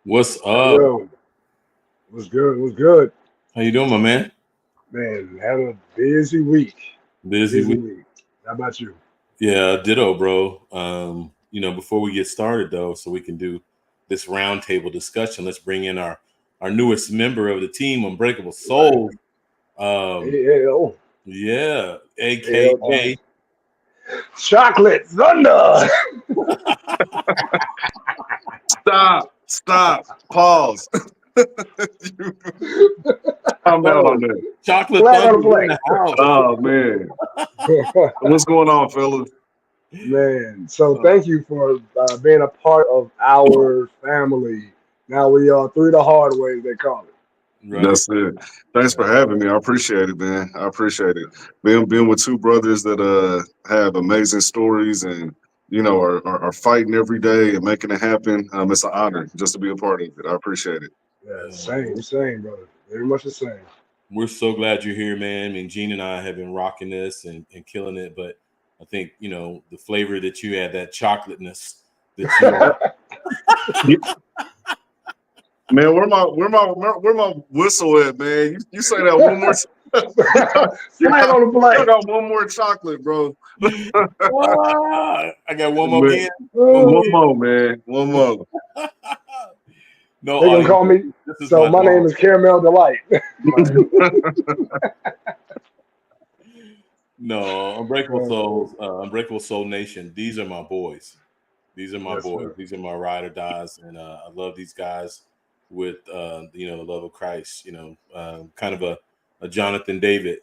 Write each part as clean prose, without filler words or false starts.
What's up? Yo, what's good? What's good? How you doing, my man? Man, had a busy week. Busy Busy week? week. How about you? Yeah, ditto, bro. Before we get started though, so we can do this roundtable discussion, let's bring in our newest member of the team, Unbreakable Right. Souls. Um, AL. yeah, AL. aka Chocolate Thunder. Stop, pause. I'm out on oh, that. Chocolate Flag on the Thunder's in play. the house. Oh man, what's going on, fellas? Man, so Uh, thank you for being a part of our family. Now we are three the hard way, they call it. right. That's it. Thanks for having me. I appreciate it, man. I appreciate it. Being with two brothers that have amazing stories and are fighting every day and making it happen. It's an honor just to be a part of it. I appreciate it. Yeah, Yeah, same, brother. Very much the same. we're so glad you're here, man. I mean, Gene and I have been rocking this and killing it, but I think the flavor that you had, that chocolateness that you Yeah, man, where my whistle at, man? You say that one more time. you Flag got on the you play. got one more chocolate, bro. I got one more Man, again. One more one Oh, more, man. One more. again. No they gonna audience. call me. This is So my my name dog. is Caramel Delight. No, Unbreakable Uh, Souls, Unbreakable Soul Nation. These are my boys. These are my yes, boys. sir. These are my ride or dies, and I love these guys with the love of Christ. Kind of a Jonathan David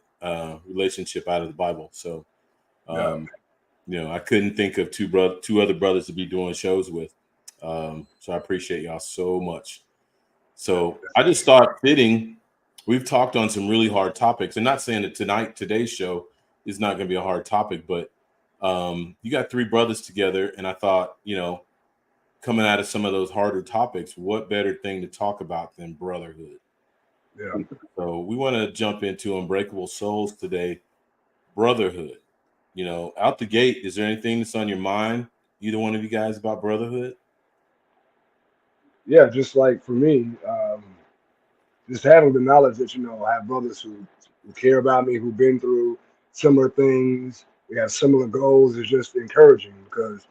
relationship out of the Bible. So Yeah. um, I couldn't think of two other brothers to be doing shows with. So I appreciate y'all so much. So I just thought fitting. We've talked on some really hard topics, and not saying that today's show is not going to be a hard topic, but you got three brothers together, and I thought, coming out of some of those harder topics, what better thing to talk about than brotherhood? Yeah. So we want to jump into Unbreakable Souls today, brotherhood. Out the gate, is there anything that's on your mind, either one of you guys, about brotherhood? Yeah, just like for me, just having the knowledge that I have brothers who care about me, who've been through similar things. We have similar goals. Is just encouraging because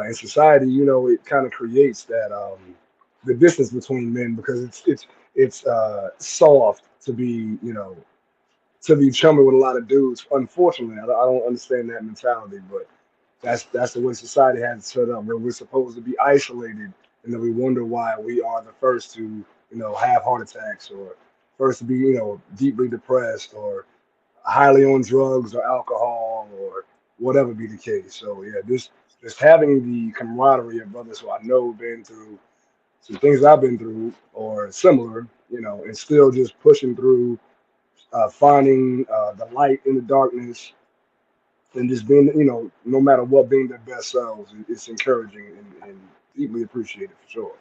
in society, it kind of creates that the distance between men because it's soft to be to be chummy with a lot of dudes. Unfortunately, I don't understand that mentality, but that's the way society has it set up, where we're supposed to be isolated, and then we wonder why we are the first to have heart attacks or first to be deeply depressed or highly on drugs or alcohol or whatever be the case. So yeah, just having the camaraderie of brothers who I know been through some things I've been through or similar, and still just pushing through, finding the light in the darkness, and just being, no matter what, being their best selves. It's encouraging and deeply appreciated for sure.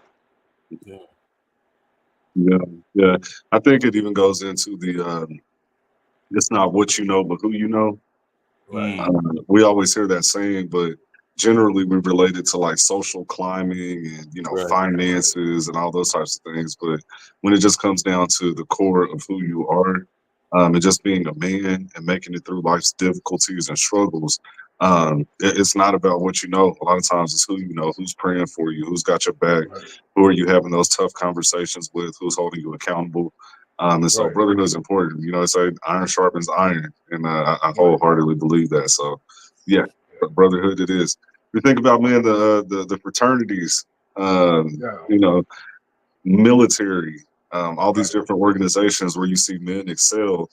Yeah. Yeah, yeah. I think it even goes into the it's not what you know, but who you know. Right. Mm, We always hear that saying, but generally we relate it to like social climbing and right. finances and all those types of things. But when it just comes down to the core of who you are, and just being a man and making it through life's difficulties and struggles, it's not about what you know. A lot of times it's who you know, who's praying for you, who's got your back, Right. who are you having those tough conversations with, who's holding you accountable. And so Right. brotherhood is important. It's like iron sharpens iron, and I Right. wholeheartedly believe that. So, yeah, brotherhood it is. We think about, man, the fraternities, Yeah. you know, military, all these Right. different organizations where you see men excel.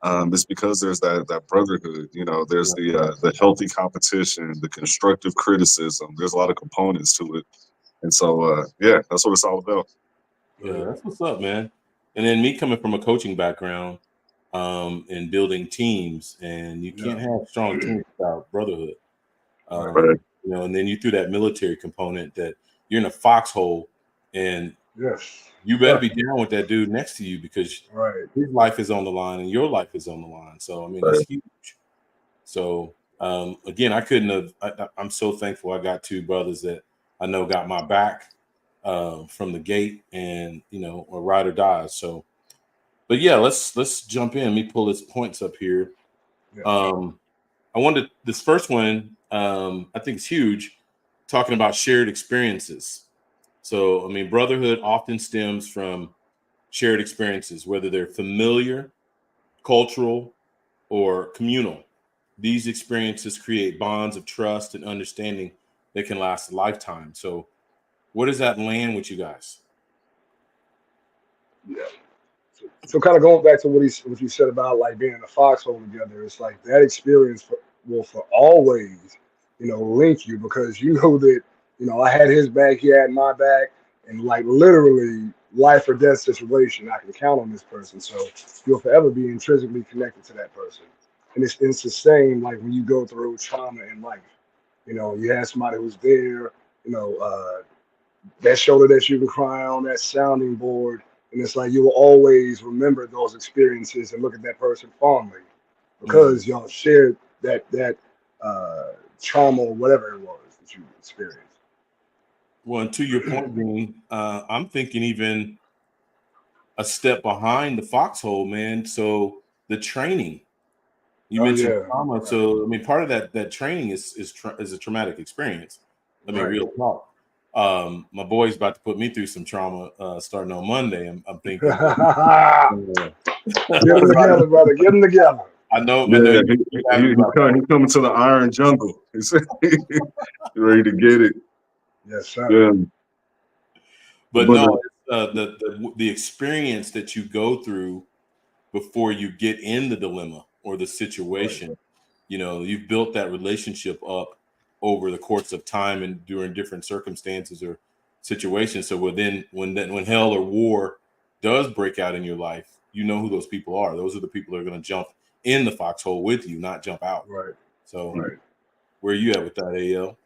It's because there's that brotherhood. There's Yeah. the healthy competition, the constructive criticism. There's a lot of components to it, and so yeah, that's what it's all about. Yeah, that's what's up, man. And then me coming from a coaching background, and building teams, and you Yeah. can't have strong teams without brotherhood. Right. Um, and then you threw that military component that you're in a foxhole, and Yes. you better be down with that dude next to you because Right. his life is on the line and your life is on the line. So I mean, that's Right. huge. So Again, I couldn't have. I'm so thankful I got two brothers that I know got my back from the gate, and or ride or die. So, but yeah, let's jump in. Let me pull his points up here. Yeah. I wanted this first one. I think it's huge. Talking about shared experiences. So, I mean, brotherhood often stems from shared experiences, whether they're familiar, cultural, or communal. These experiences create bonds of trust and understanding that can last a lifetime. So, where does that land with you guys? Yeah. So kind of going back to what you said about like being in a foxhole together, it's like that experience will for always, link you because you know that I had his back, he had my back, and like literally life or death situation, I can count on this person. So you'll forever be intrinsically connected to that person, and it's the same like when you go through trauma in life. You have somebody who's there. You know, that shoulder that you can cry on, that sounding board. And it's like you will always remember those experiences and look at that person fondly Mhm. because y'all shared that trauma or whatever it was that you experienced. Well, and to your point, Dean, I'm thinking even a step behind the foxhole, man. So the training you Oh mentioned yeah, trauma. right, So I mean, part of that training is a traumatic experience. I mean, right. real talk. My boy's about to put me through some trauma starting on Monday. I'm thinking, uh, Get them together, brother. Get them together. I know Yeah, you happy about that. he coming to the Iron Jungle. He's ready to get it. Yes, sir. Yeah, But but no, the experience that you go through before you get in the dilemma or the Right, situation, you've built that relationship up over the course of time and during different circumstances or situations. So when hell or war does break out in your life, you know who those people are. Those are the people that are going to jump in the foxhole with you, not jump out. right, So right. where are you at with that, AL?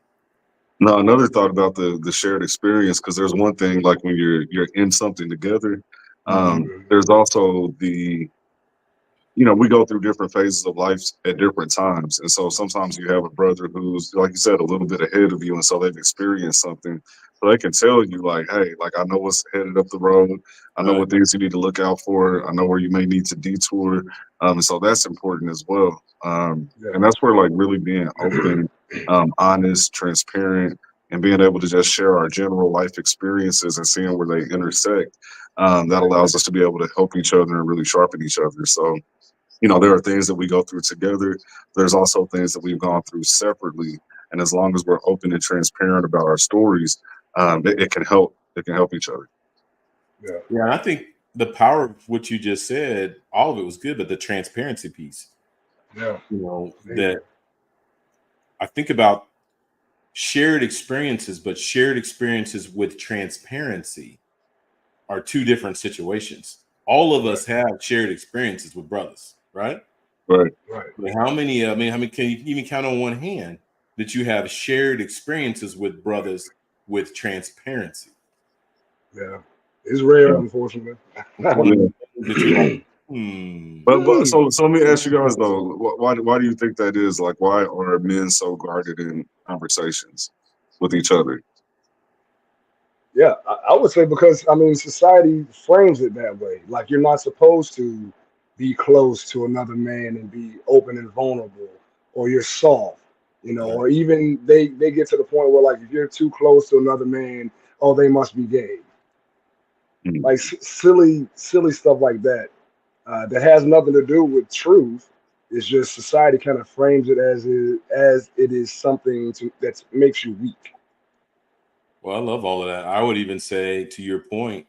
no, another thought about the shared experience because there's one thing like when you're in something together. Mm-hmm. There's also we go through different phases of life at different times. And so sometimes you have a brother who's, like you said, a little bit ahead of you. And so they've experienced something. So they can tell you, like, hey, like, I know what's headed up the road. I know Right. what things you need to look out for. I know where you may need to detour. And so that's important as well. And that's where, like, really being open, honest, transparent, and being able to just share our general life experiences and seeing where they intersect. That Right. allows us to be able to help each other and really sharpen each other. So, there are things that we go through together. There's also things that we've gone through separately. And as long as we're open and transparent about our stories, it can help. It can help each other. Yeah. Yeah, and I think the power of what you just said, all of it was good, but the transparency piece, Yeah. Amazing. that I think about shared experiences, but shared experiences with transparency are two different situations. All of Right. us have shared experiences with brothers, right? Right. Right. But how many can you even count on one hand that you have shared experiences with brothers with transparency? Yeah. It's rare, Yeah. unfortunately. One of Yeah. the things that you're like, hmm. But so let me ask you guys though, why do you think that is? Like, why are men so guarded in conversations with each other? Yeah, I would say because I mean society frames it that way. Like you're not supposed to be close to another man and be open and vulnerable, or you're soft, Right. or even they get to the point where like if you're too close to another man, oh they must be gay. Mhm. Like silly stuff like that that has nothing to do with truth. It's just society kind of frames it as it is something that makes you weak. Well, I love all of that. I would even say, to your point,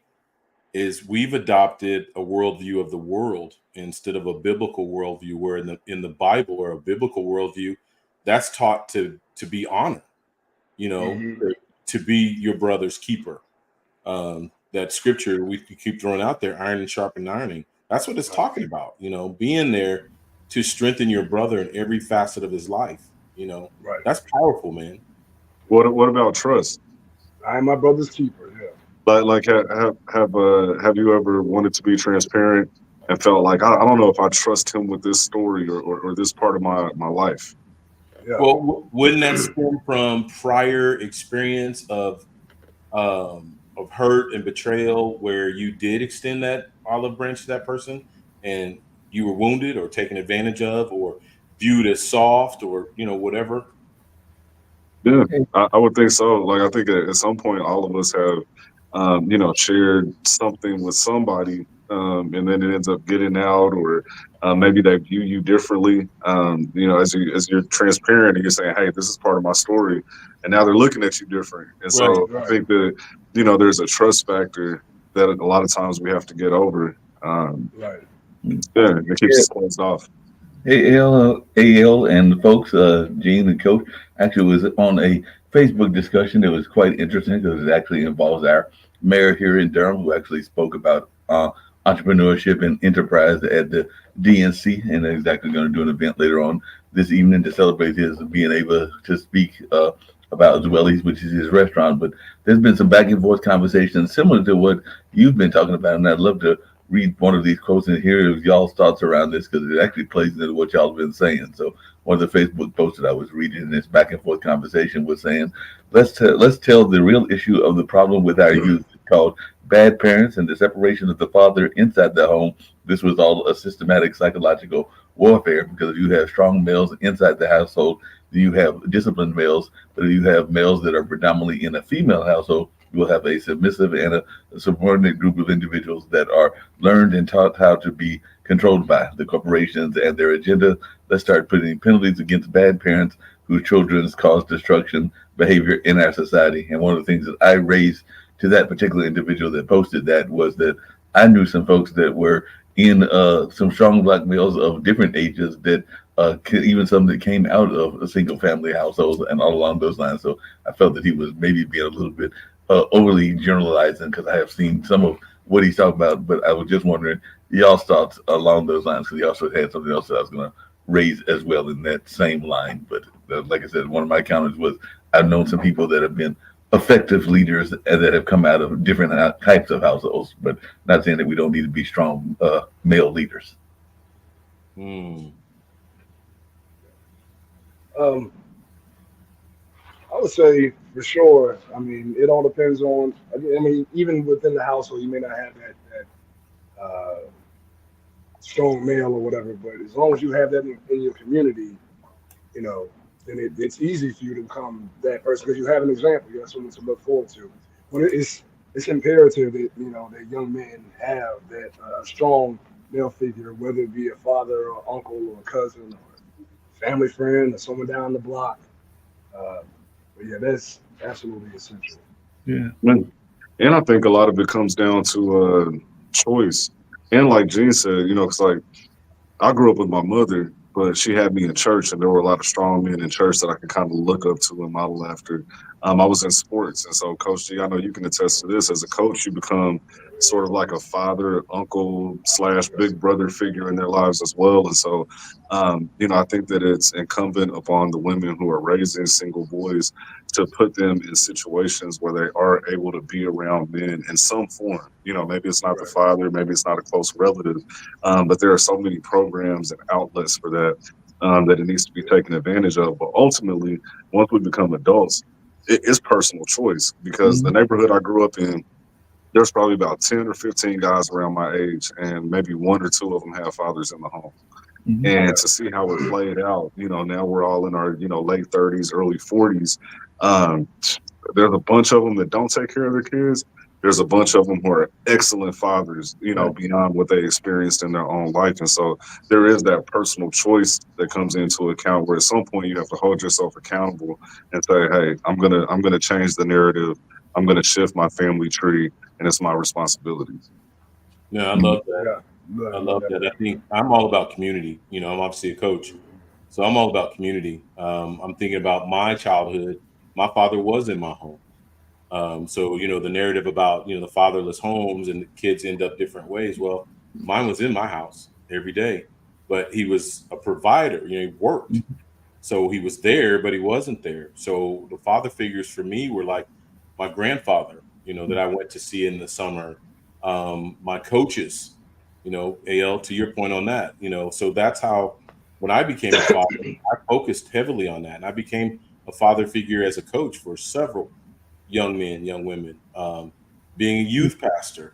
is we've adopted a worldview of the world instead of a biblical worldview, where in the Bible or a biblical worldview, that's taught to be honor, you know, Hmm. to be your brother's keeper. That scripture we keep throwing out there, iron and sharpen ironing. That's what it's Right, talking about, being there to strengthen your brother in every facet of his life. right. That's powerful, man. What about trust? I am my brother's keeper. Yeah. Like have you ever wanted to be transparent and felt like I don't know if I trust him with this story or this part of my life? Yeah. Well, wouldn't that stem from prior experience of hurt and betrayal, where you did extend that olive branch to that person, and you were wounded or taken advantage of, or viewed as soft, or whatever? Yeah, Hey, I would think so. Like, I think at some point, all of us have, shared something with somebody, and then it ends up getting out, or maybe they view you differently. As you're transparent and you're saying, "Hey, this is part of my story," and now they're looking at you different. And Right. so I Right. think that there's a trust factor that a lot of times we have to get over. Right. Yeah, it keeps yeah, us closed off. AL and the folks, Gene and Coach, actually was on a Facebook discussion that was quite interesting because it actually involves our mayor here in Durham, who actually spoke about entrepreneurship and enterprise at the DNC, and they're exactly going to do an event later on this evening to celebrate his being able to speak about Zwelly's, which is his restaurant. But there's been some back and forth conversations similar to what you've been talking about, and I'd love to read one of these quotes and hear y'all's thoughts around this because it actually plays into what y'all have been saying. So one of the Facebook posts that I was reading in this back and forth conversation was saying, let's tell the real issue of the problem with our youth. It's called bad parents and the separation of the father inside the home. This was all a systematic psychological warfare because you have strong males inside the household, you have disciplined males, but you have males that are predominantly in a female household. You will have a submissive and a subordinate group of individuals that are learned and taught how to be controlled by the corporations and their agenda. Let's start putting penalties against bad parents whose children cause destruction behavior in our society. And one of the things that I raised to that particular individual that posted that was that I knew some folks that were in some strong black males of different ages that even some that came out of a single family household and all along those lines. So I felt that he was maybe being a little bit overly generalizing because I have seen some of what he's talking about, but I was just wondering y'all's thoughts along those lines because he also had something else that I was going to raise as well in that same line. But like I said, one of my counters was I've known some people that have been effective leaders that have come out of different types of households, but not saying that we don't need to be strong male leaders. Hmm. Um, I would say for sure. I mean, it all depends on. I mean, even within the household, you may not have that strong male or whatever, but as long as you have that in your community, you know, then it's easy for you to become that person because you have an example. You have someone to look forward to. But it's imperative that that young men have that a strong male figure, whether it be a father or uncle or a cousin or family friend or someone down the block. Uh, but yeah, that's absolutely essential. Yeah. And I think a lot of it comes down to choice. And like Gene said, because like I grew up with my mother, but she had me in church, and there were a lot of strong men in church that I could kind of look up to and model after. I was in sports, and so Coach G, I know you can attest to this. As a coach, you become sort of like a father, uncle slash big brother figure in their lives as well. And so, I think that it's incumbent upon the women who are raising single boys to put them in situations where they are able to be around men in some form. Maybe it's not the Right, father, maybe it's not a close relative, but there are so many programs and outlets for that that it needs to be taken advantage of. But ultimately, once we become adults, it is personal choice because the Mhm. neighborhood I grew up in, there's probably about 10 or 15 guys around my age, and maybe one or two of them have fathers in the home. Mhm. And right, to see how it played out, now we're all in our, late 30s, early 40s. Um, there's a bunch of them that don't take care of their kids. There's a bunch of them who are excellent fathers, Right. beyond what they experienced in their own life. And so there is that personal choice that comes into account where at some point you have to hold yourself accountable and say, hey, I'm gonna change the narrative. I'm gonna shift my family tree and it's my responsibility. No, I Mhm. love that. yeah, I most love that. I definitely. think I'm all about community. I'm obviously a coach, so I'm all about community. I'm thinking about my childhood. My father was in my home. So the narrative about the fatherless homes and the kids end up different ways. Well, mine was in my house every day, but he was a provider. He worked, so he was there, but he wasn't there. So the father figures for me were like my grandfather, that I went to see in the summer. My coaches, Al, to your point on that, so that's how when I became a father, I focused heavily on that, and I became a father figure as a coach for several young men, young women. Being a youth pastor,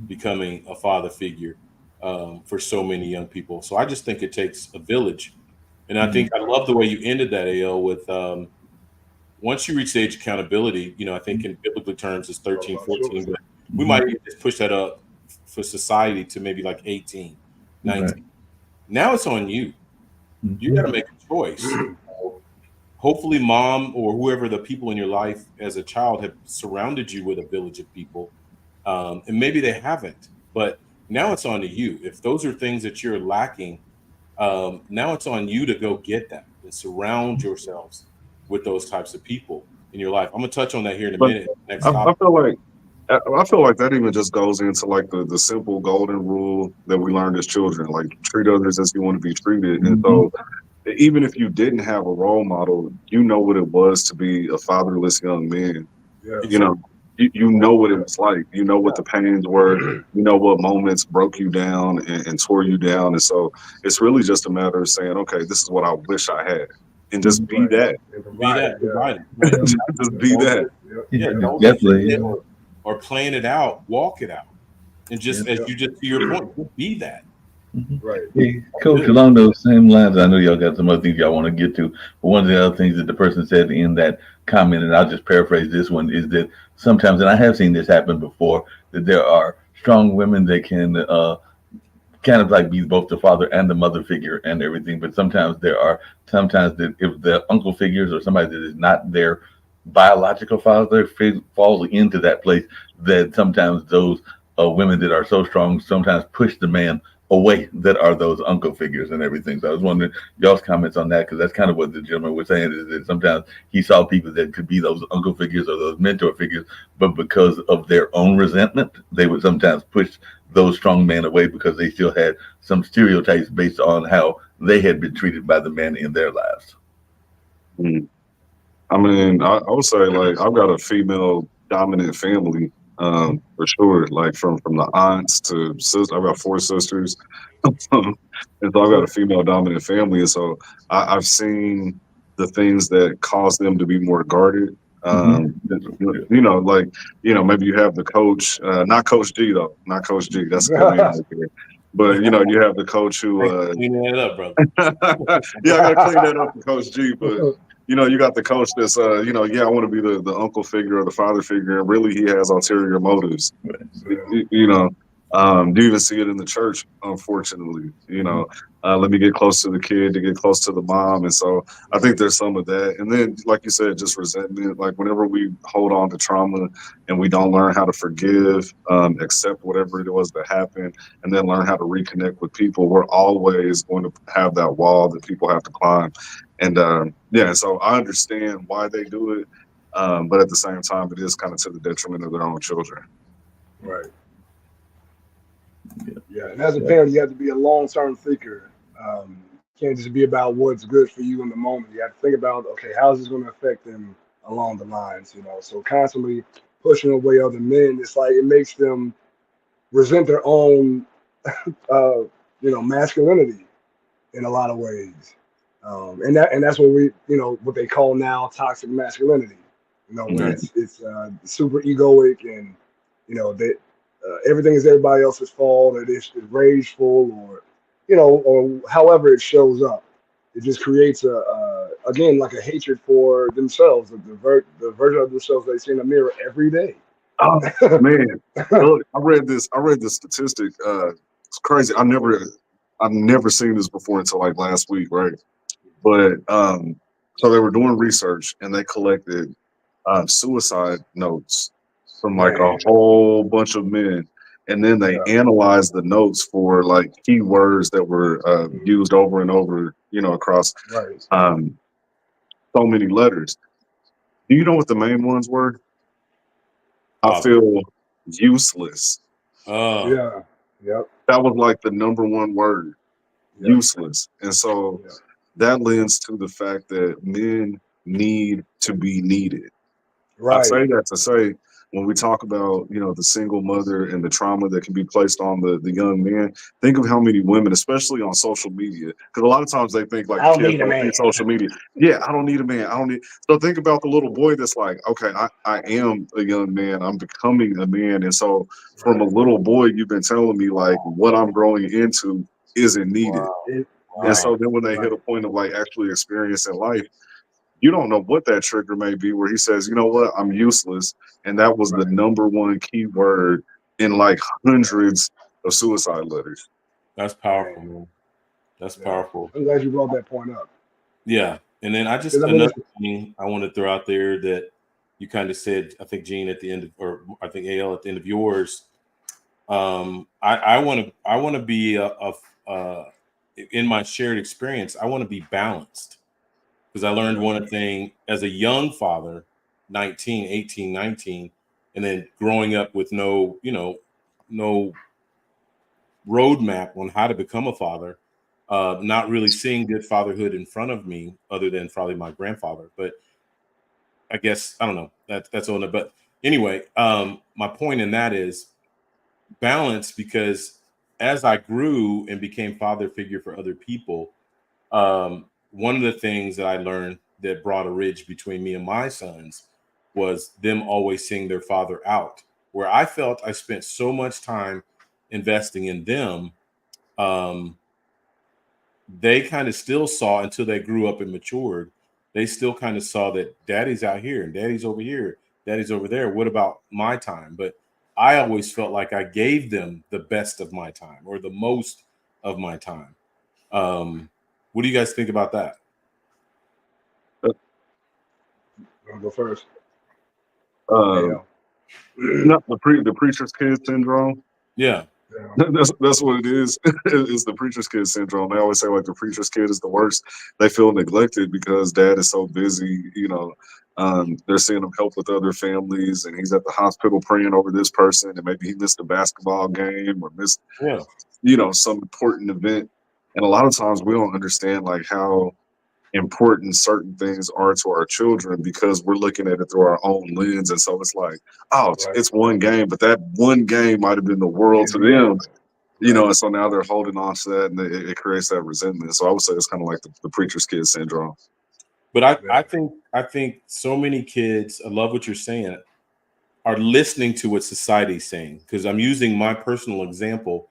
becoming a father figure for so many young people. So I just think it takes a village, and I think I love the way you ended that, AL, with once you reach the age of accountability. I think in biblical terms it's 13, 14, but we might even just push that up for society to maybe like 18, 19. Right. Now it's on you. You got to make a choice. Hopefully mom or whoever the people in your life as a child have surrounded you with a village of people, and maybe they haven't, but now it's on to you. If those are things that you're lacking, now it's on you to go get that and surround yourselves with those types of people in your life. I'm gonna touch on that here in a But minute. Next I, I topic. feel like I feel like that even just goes into like the simple golden rule that we learned as children, like treat others as you want to be treated. And so even if you didn't have a role model, you know what it was to be a fatherless young man. Yeah. You know, you know what it was like. You know what the pains were. You know what moments broke you down and tore you down. And so it's really just a matter of saying, okay, this is what I wish I had, and just be Right. that. And Be that, provide it. Right. Just be that. Yeah, don't Definitely. sit there or plan it out, walk it out. And just as you just to your point, be that. Right. Hey, Coach, along those same lines, I know y'all got some other things y'all want to get to, but one of the other things that the person said in that comment, and I'll just paraphrase this one, is that sometimes, and I have seen this happen before, that there are strong women that can kind of like be both the father and the mother figure and everything, but sometimes that if the uncle figures or somebody that is not their biological father falls into that place, that sometimes those women that are so strong sometimes push the man away that are those uncle figures and everything. So I was wondering y'all's comments on that, because that's kind of what the gentleman was saying, is that sometimes he saw people that could be those uncle figures or those mentor figures, but because of their own resentment, they would sometimes push those strong men away because they still had some stereotypes based on how they had been treated by the men in their lives. Mm. I mean, I would say like I've got a female dominant family, for sure. Like from the aunts to sisters, I've got four sisters, and so I've got a female dominant family, and so I've seen the things that cause them to be more guarded. Like maybe you have the coach, not Coach G though, not Coach G. That's a good name right there. But you have the coach who, Clean it up, brother. yeah, I got to clean that up for Coach G, but. You got the coach that's, I want to be the uncle figure or the father figure, and really he has ulterior motives. Do you even see it in the church? Unfortunately, let me get close to the kid to get close to the mom, and so I think there's some of that. And then, like you said, just resentment. Like whenever we hold on to trauma and we don't learn how to forgive, accept whatever it was that happened, and then learn how to reconnect with people, we're always going to have that wall that people have to climb. And so I understand why they do it, but at the same time, it is kind of to the detriment of their own children. Right. Yeah, and as a parent, you have to be a long-term thinker. You can't just be about what's good for you in the moment. You have to think about, okay, how is this going to affect them along the lines? So constantly pushing away other men, it's like it makes them resent their own, masculinity in a lot of ways. And that's what what they call now toxic masculinity. Where it's super egoic, and that everything is everybody else's fault, or it's rageful, or however it shows up. It just creates again, like a hatred for themselves, the version of themselves they see in the mirror every day. Oh man, look, I read this statistic. It's crazy. I've never seen this before until like last week, right? But so they were doing research and they collected suicide notes from like a whole bunch of men, and then they analyzed the notes for like keywords that were used over and over, across so many letters. Do you know what the main ones were? I feel useless. Yeah. Yep. That was like the number one word, useless. And so that lends to the fact that men need to be needed. I Right. say that to say when we talk about, you know, the single mother and the trauma that can be placed on the young man, think of how many women, especially on social media, because a lot of times they think like I don't kids need a don't see man. social media. Yeah, I don't need a man. I don't need. So think about the little boy that's like, okay, I am a young man. I'm becoming a man. And so from a Right. little boy, you've been telling me like what I'm growing into isn't needed. Wow. It, And right. so then when they hit Right. a point of like actually experiencing life, you don't know what that trigger may be where he says, you know what, I'm useless. And that was the Right. number one key word in like hundreds of suicide letters. That's powerful, man. That's Yeah. powerful. I'm glad you brought that point up. Yeah. And then Because I mean, another thing I want to throw out there that you kind of said, I think Gene at the end of, or I think AL at the end of yours. I want to be in my shared experience. I want to be balanced because I learned one thing as a young father, 19, 18, 19, and then growing up with no roadmap on how to become a father, not really seeing good fatherhood in front of me other than probably my grandfather. But I guess, I don't know, that's on it. But anyway, my point in that is balance, because as I grew and became father figure for other people, one of the things that I learned that brought a ridge between me and my sons was them always seeing their father out. Where I felt I spent so much time investing in them, um, they kind of still saw, until they grew up and matured, they still kind of saw that daddy's out here and daddy's over here, daddy's over there. What about my time? But I always felt like I gave them the best of my time or the most of my time. What do you guys think about that? I'll go first. Um, Yeah. not the preacher's kid syndrome. Yeah. Yeah. That's what it is. It's the preacher's kid syndrome. They always say like the preacher's kid is the worst. They feel neglected because dad is so busy. You know, they're seeing him help with other families, and he's at the hospital praying over this person, and maybe he missed a basketball game or missed, Yeah. you know, some important event. And a lot of times we don't understand like how important certain things are to our children because we're looking at it through our own lens. And so it's like, oh, Right. it's one game, but that one game might have been the world Can to be them, everything. you know, Right. and so now they're holding on to that, and it creates that resentment. So I would say it's kind of like the preacher's kid syndrome. But I, Yeah. I think I think so many kids, I love what you're saying, are listening to what society's saying. Because I'm using my personal example,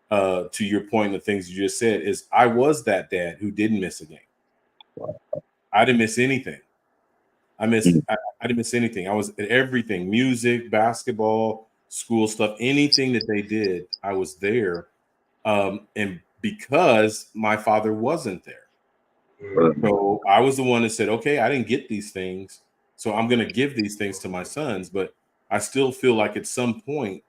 to your point, the things you just said, is I was that dad who didn't miss a game. I didn't miss anything. I didn't miss anything. I was at everything: music, basketball, school stuff, anything that they did, I was there. And because my father wasn't there, Mhm. so I was the one that said, "Okay, I didn't get these things, so I'm going to give these things to my sons." But I still feel like at some point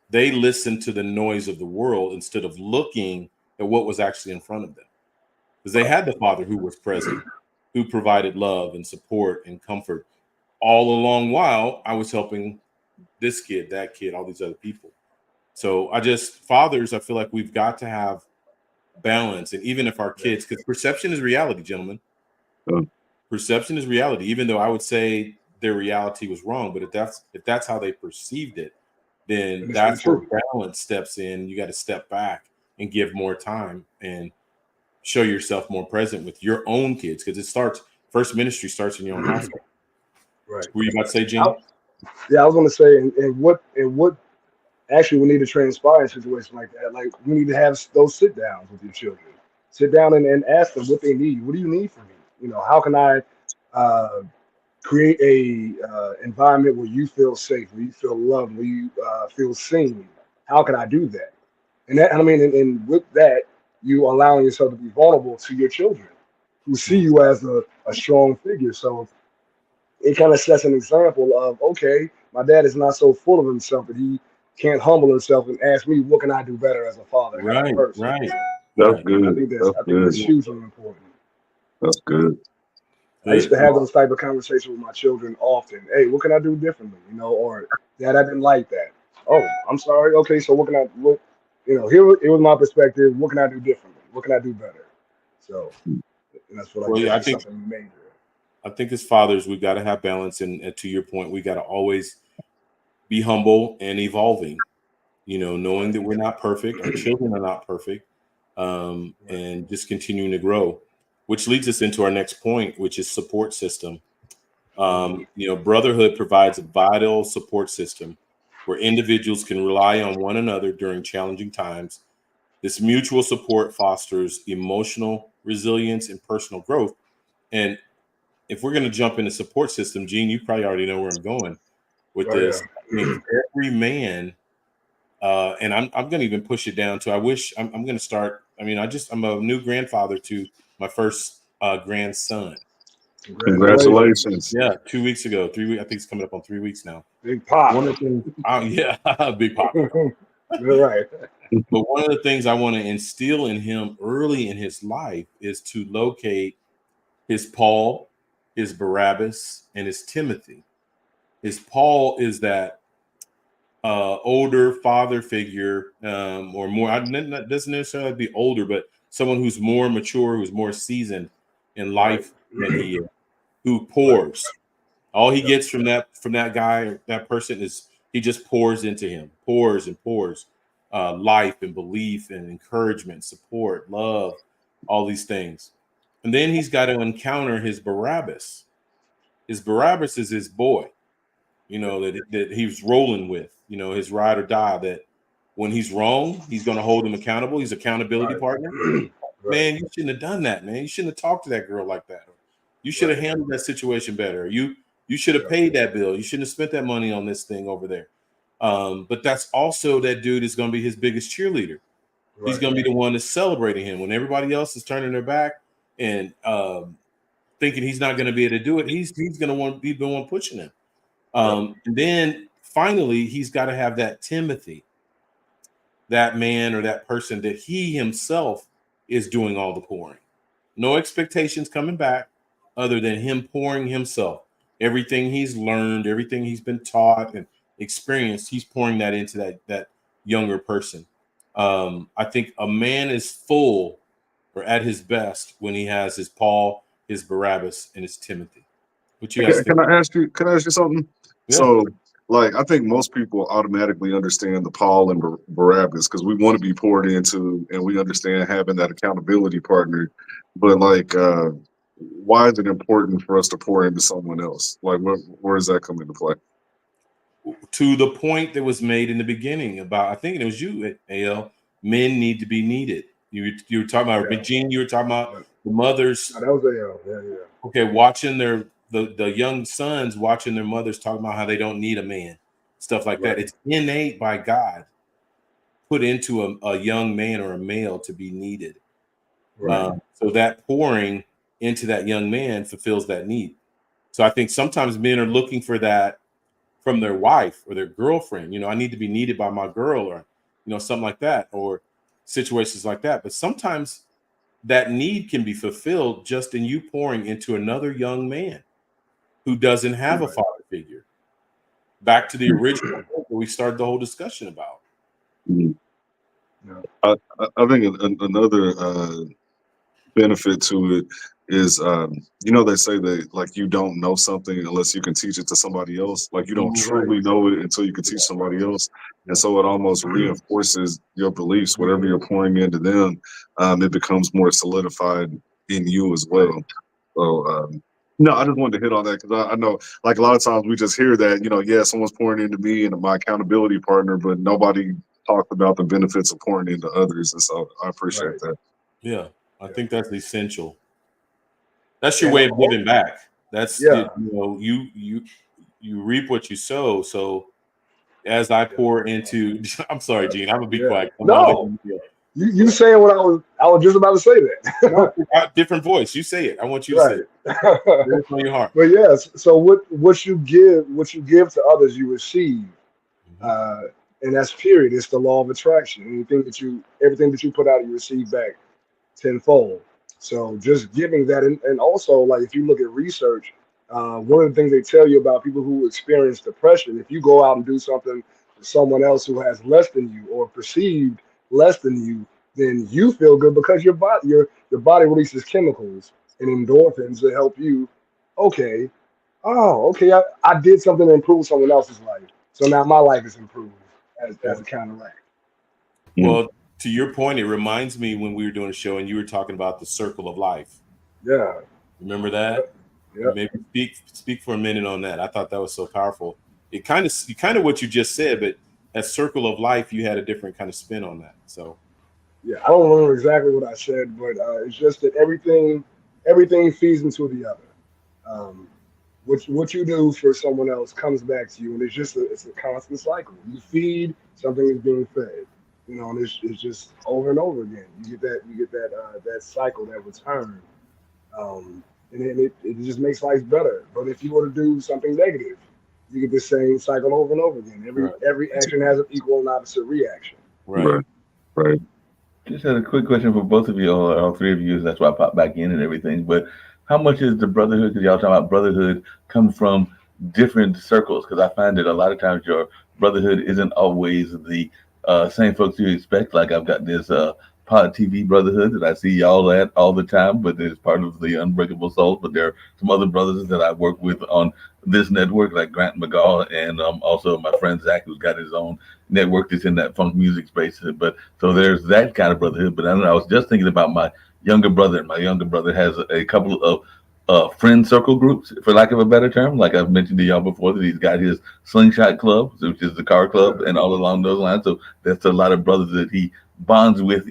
they listened to the noise of the world instead of looking at what was actually in front of them, because they had the father who was present, who provided love and support and comfort all along while I was helping this kid, that kid, all these other people. So fathers, I feel like we've got to have balance. And even if our Yeah. kids, because perception is reality, gentlemen, Uh, perception is reality, even though I would say their reality was wrong. But if that's how they perceived it, then And it's the that's where truth. balance steps in. You got to step back and give more time and show yourself more present with your own kids, because first ministry starts in your own household. Right. Were you about to say, I, Gene? yeah, I was going to say, and what actually we need to transpire in situations like that. Like we need to have those sit downs with your children. Sit down and ask them what they need. What do you need from me? You know, how can I uh, create a environment where you feel safe, where you feel loved, where you feel seen? How can I do that? And that, I mean, and with that, you allowing yourself to be vulnerable to your children who see you as a strong figure. So it kind of sets an example of, okay, my dad is not so full of himself that he can't humble himself and ask me, what can I do better as a father and as a Right, person? right, that's right. good. That's I think that's good. hugely important. That's good. I used Good. to have those type of conversations with my children often. Hey, what can I do differently? You know, or Dad, I didn't like that. Oh, I'm sorry. Okay, so what can I look? You know, it was my perspective. What can I do differently? What can I do better? So, and that's what I Well, guess yeah, is something major. I think as fathers, we've got to have balance, and to your point, we got to always be humble and evolving. Knowing that we're not perfect, our children are not perfect, and just continuing to grow, which leads us into our next point, which is support system. Brotherhood provides a vital support system where individuals can rely on one another during challenging times. This mutual support fosters emotional resilience and personal growth. And if we're going to jump into support system, Gene, you probably already know where I'm going with this. I think every man, and I'm going to even push it down to, I'm going to start. I'm a new grandfather to my first grandson. Congratulations. Yeah, 2 weeks ago, 3 weeks. I think it's coming up on 3 weeks now. Big pop. One of the things, big pop. You're right. But one of the things I want to instill in him early in his life is to locate his Paul, his Barabbas, and his Timothy. His Paul is that older father figure, or more. Doesn't necessarily be older, but someone who's more mature, who's more seasoned in life than he is, who pours. All he gets from that guy, that person, is he just pours into him, pours and pours, life and belief and encouragement, support, love, all these things. And then he's got to encounter his Barabbas. His Barabbas is his boy, that he was rolling with, his ride or die, that when he's wrong, he's going to hold him accountable. He's accountability partner. Man, you shouldn't have done that, man. You shouldn't have talked to that girl like that. You should have handled that situation better. You should have paid that bill. You shouldn't have spent that money on this thing over there. But that's also, that dude is going to be his biggest cheerleader. He's going to be the one that's celebrating him when everybody else is turning their back and thinking he's not going to be able to do it. He's going to want to be the one pushing him. And then finally, he's got to have that Timothy, that man or that person that he himself is doing all the pouring. No expectations coming back other than him pouring himself. Everything he's learned, everything he's been taught and experienced, he's pouring that into that younger person. I think a man is full or at his best when he has his Paul, his Barabbas, and his Timothy. What you guys think? Can I ask you something? Yeah. So, I think most people automatically understand the Paul and Barabbas because we want to be poured into, and we understand having that accountability partner. But why is it important for us to pour into someone else? Where does that come into play? To the point that was made in the beginning about, I think it was you, AL, men need to be needed. You were talking about, Gene, you were talking about the mothers. That was AL. Yeah. Okay, watching the young sons watching their mothers talk about how they don't need a man, stuff like that. It's innate by God, put into a young man or a male to be needed. So that pouring into that young man fulfills that need. So I think sometimes men are looking for that from their wife or their girlfriend. I need to be needed by my girl, or something like that, or situations like that. But sometimes that need can be fulfilled just in you pouring into another young man who doesn't have a father figure. Back to the original that we started the whole discussion about. I think another benefit to it is, they say that you don't know something unless you can teach it to somebody else. You don't truly know it until you can teach somebody else. And so it almost reinforces your beliefs. Whatever you're pouring into them, it becomes more solidified in you as well. So, no, I just wanted to hit on that because I know, a lot of times we just hear that, someone's pouring into me and my accountability partner, but nobody talked about the benefits of pouring into others. And so I appreciate that. Yeah, I think that's essential. That's your way of giving back. That's you reap what you sow. So as I pour into, I'm sorry, Gene, I'm gonna be quiet. No, you saying what I was just about to say that. Different voice. You say it. I want you to say it. It's on your heart. But yes, so what you give to others, you receive. And that's period. It's the law of attraction. Everything that you put out, you receive back tenfold. So just giving that, and also if you look at research, one of the things they tell you about people who experience depression, if you go out and do something to someone else who has less than you or perceived less than you, then you feel good because your body releases chemicals and endorphins that help you. Okay, I did something to improve someone else's life. So now my life is improved as a counteract. Well, to your point, it reminds me when we were doing a show and you were talking about the circle of life. Yeah. Remember that? Yep. Maybe speak for a minute on that. I thought that was so powerful. It kind of what you just said, but at circle of life, you had a different kind of spin on that. So Yeah, I don't remember exactly what I said, but it's just that everything feeds into the other. Um, what you do for someone else comes back to you, and it's a constant cycle. You feed, something is being fed, and it's just over and over again. You get that cycle, that return, and then it just makes life better. But if you were to do something negative, you get the same cycle over and over again. Every action has an equal and opposite reaction. right. Right. Just had a quick question for both of you, all three of you. That's why I popped back in and everything. But how much is the brotherhood? Because y'all talking about brotherhood come from different circles. Because I find that a lot of times your brotherhood isn't always the same folks you expect. Like I've got this Pod TV brotherhood that I see y'all at all the time, but it's part of the Unbreakable Souls. But there are some other brothers that I work with on this network, like Grant McGaw, and also my friend Zach, who's got his own network that's in that funk music space. But so there's that kind of brotherhood. But I don't know. I was just thinking about my younger brother, and my younger brother has a couple of friend circle groups, for lack of a better term. Like I've mentioned to y'all before, that he's got his Slingshot Club, which is the car club, and all along those lines. So that's a lot of brothers that he bonds with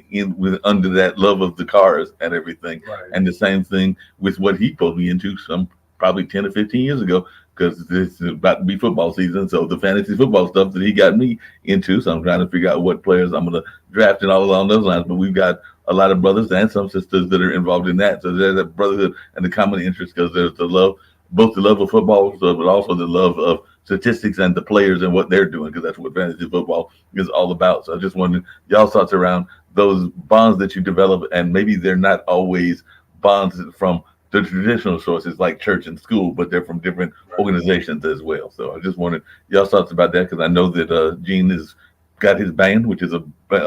under that love of the cars and everything. Right. And the same thing with what he pulled me into some probably 10 or 15 years ago, because this is about to be football season. So the fantasy football stuff that he got me into. So I'm trying to figure out what players I'm going to draft and all along those lines. But we've got a lot of brothers and some sisters that are involved in that. So there's that brotherhood and the common interest, because there's the love, both the love of football, but also the love of statistics and the players and what they're doing, because that's what fantasy football is all about. So I just wondered y'all's thoughts around those bonds that you develop, and maybe they're not always bonds from the traditional sources like church and school, but they're from different organizations as well. So I just wanted y'all's thoughts about that, because I know that Gene has got his band, which is a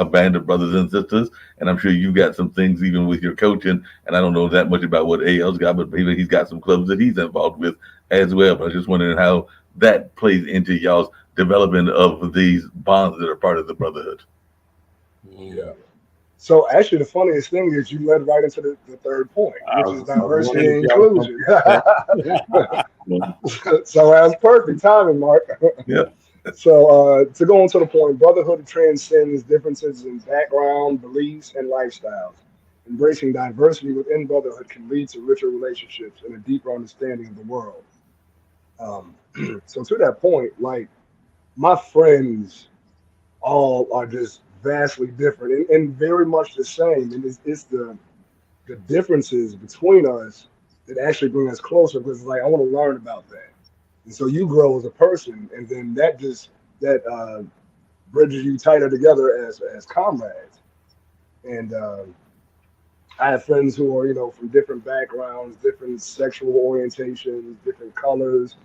band of brothers and sisters, and I'm sure you got some things even with your coaching. And I don't know that much about what AL's got, but maybe he's got some clubs that he's involved with as well. But I was just wondering how that plays into y'all's development of these bonds that are part of the brotherhood. Yeah. So actually, the funniest thing is you led right into the third point, which is diversity and inclusion. So that's perfect timing, Mark. Yeah. So to go on to the point, brotherhood transcends differences in background, beliefs, and lifestyles. Embracing diversity within brotherhood can lead to richer relationships and a deeper understanding of the world. So to that point, like my friends all are just vastly different and very much the same. And it's the differences between us that actually bring us closer, because it's like I want to learn about that. And so you grow as a person, and then that bridges you tighter together as comrades. And I have friends who are from different backgrounds, different sexual orientations, different colors.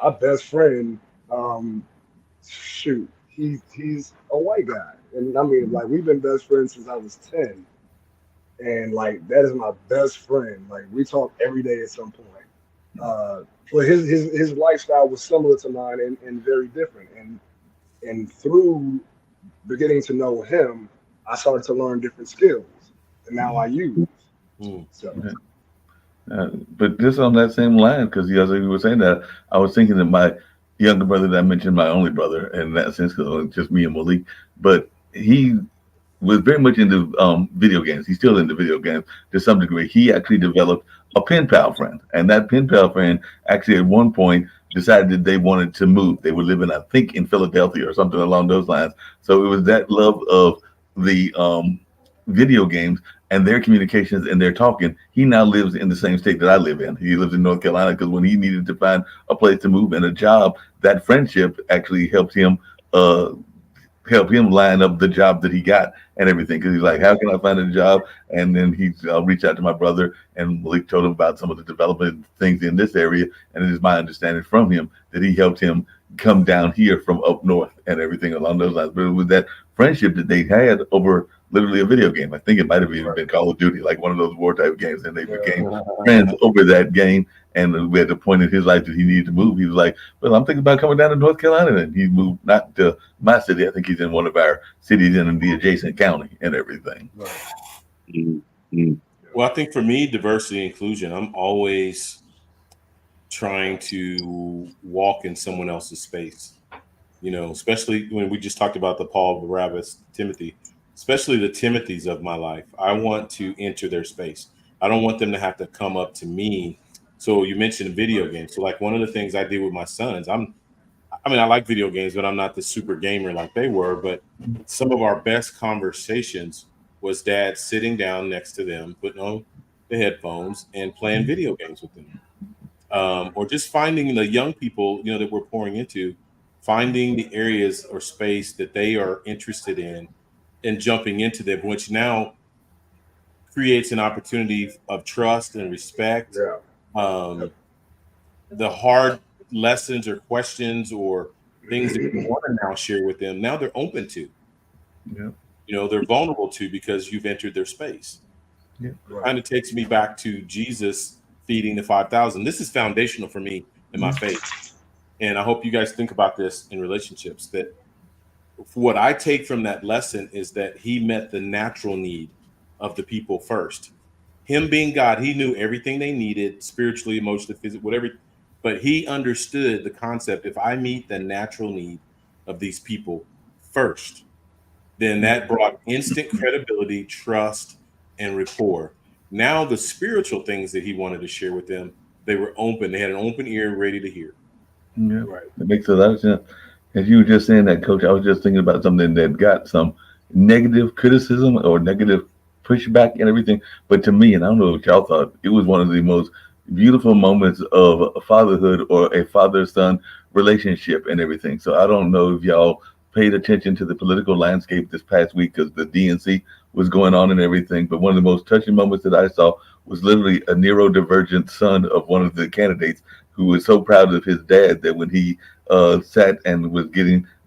My best friend, shoot, he's a white guy, and I mean, like, we've been best friends since I was 10, and like that is my best friend. Like, we talk every day at some point. But his lifestyle was similar to mine and very different. And through beginning to know him, I started to learn different skills, and now I use. So. But just on that same line, because as you were saying that, I was thinking that my younger brother that I mentioned, my only brother in that sense, because it's just me and Malik, but he was very much into video games. He's still into video games to some degree. He actually developed a pen pal friend, and that pen pal friend actually at one point decided that they wanted to move. They were living, I think, in Philadelphia or something along those lines. So it was that love of the video games and their communications and their talking. He now lives in the same state that I live in. He lives in North Carolina, because when he needed to find a place to move and a job, that friendship actually helped him line up the job that he got and everything. Because he's like, how can I find a job? And then I'll reach out to my brother, and Malik told him about some of the development things in this area. And it is my understanding from him that he helped him come down here from up north and everything along those lines. But it was that friendship that they had over literally a video game. I think it might have even been Call of Duty, like one of those war type games, and they became friends over that game. And at the point in his life that he needed to move, he was like, "Well, I'm thinking about coming down to North Carolina." And he moved not to my city. I think he's in one of our cities in the adjacent county and everything. Right. Mm-hmm. Well, I think for me, diversity and inclusion, I'm always trying to walk in someone else's space. You know, especially when we just talked about the Paul, Barabbas, Timothy, especially the Timothys of my life. I want to enter their space. I don't want them to have to come up to me. So you mentioned video games. So like one of the things I did with my sons, I mean, I like video games, but I'm not the super gamer like they were. But some of our best conversations was dad sitting down next to them, putting on the headphones and playing video games with them. Or just finding the young people, you know, that we're pouring into, finding the areas or space that they are interested in and jumping into them, which now creates an opportunity of trust and respect. Yeah. Um, the hard lessons or questions or things that you want to now share with them, now they're open to. Yeah. You know, they're vulnerable to because you've entered their space. Right. Kind of takes me back to Jesus feeding the 5,000. This is foundational for me in my faith. And I hope you guys think about this in relationships, that what I take from that lesson is that he met the natural need of the people first. Him being God, he knew everything they needed spiritually, emotionally, physically, whatever. But he understood the concept. If I meet the natural need of these people first, then that brought instant credibility, trust, and rapport. Now, the spiritual things that he wanted to share with them, they were open. They had an open ear, ready to hear. Yeah, Right. it makes a lot of sense. As you were just saying that, Coach, I was just thinking about something that got some negative criticism or negative pushback and everything. But to me, and I don't know what y'all thought, it was one of the most beautiful moments of fatherhood or a father-son relationship and everything. So I don't know if y'all paid attention to the political landscape this past week because the DNC was going on and everything. But one of the most touching moments that I saw was literally a neurodivergent son of one of the candidates who was so proud of his dad that when he sat and was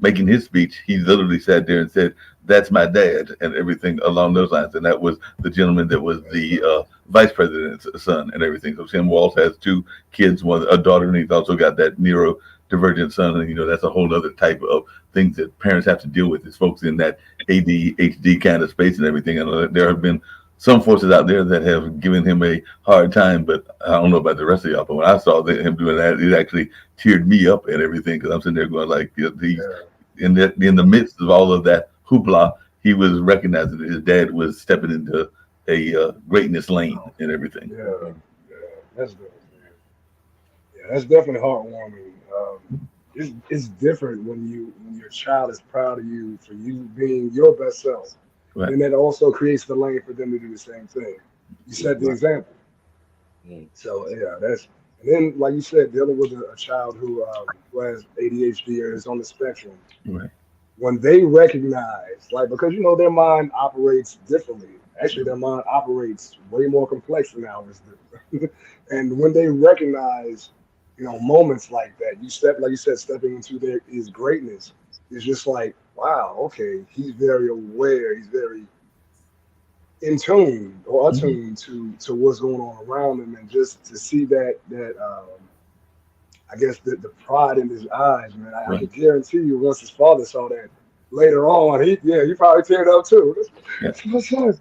making his speech, he literally sat there and said, "That's my dad," and everything along those lines. And that was the gentleman that was the vice president's son and everything. So Tim Walz has two kids, one a daughter, and he's also got that neurodivergent son. And that's a whole other type of things that parents have to deal with. Is folks in that ADHD kind of space and everything. And there have been some forces out there that have given him a hard time, but I don't know about the rest of y'all. But when I saw him doing that, it actually teared me up and everything because I'm sitting there going like, he's in the midst of all of that hoopla, he was recognizing that his dad was stepping into a greatness lane and everything. Yeah. That's good, man. Yeah, that's definitely heartwarming. It's different when your child is proud of you for you being your best self. Right. And that also creates the lane for them to do the same thing. You set the example. So yeah, and then like you said, dealing with a child who has ADHD or is on the spectrum. Right. When they recognize, like, because their mind operates differently. Actually, their mind operates way more complex than ours do. And when they recognize, moments like that, like you said, stepping into his greatness, is just like, wow, okay, he's very aware, he's very in tune or attuned to what's going on around him, and just to see that I guess the pride in his eyes, man. I can guarantee you, once his father saw that later on, he probably teared up too. That's my son.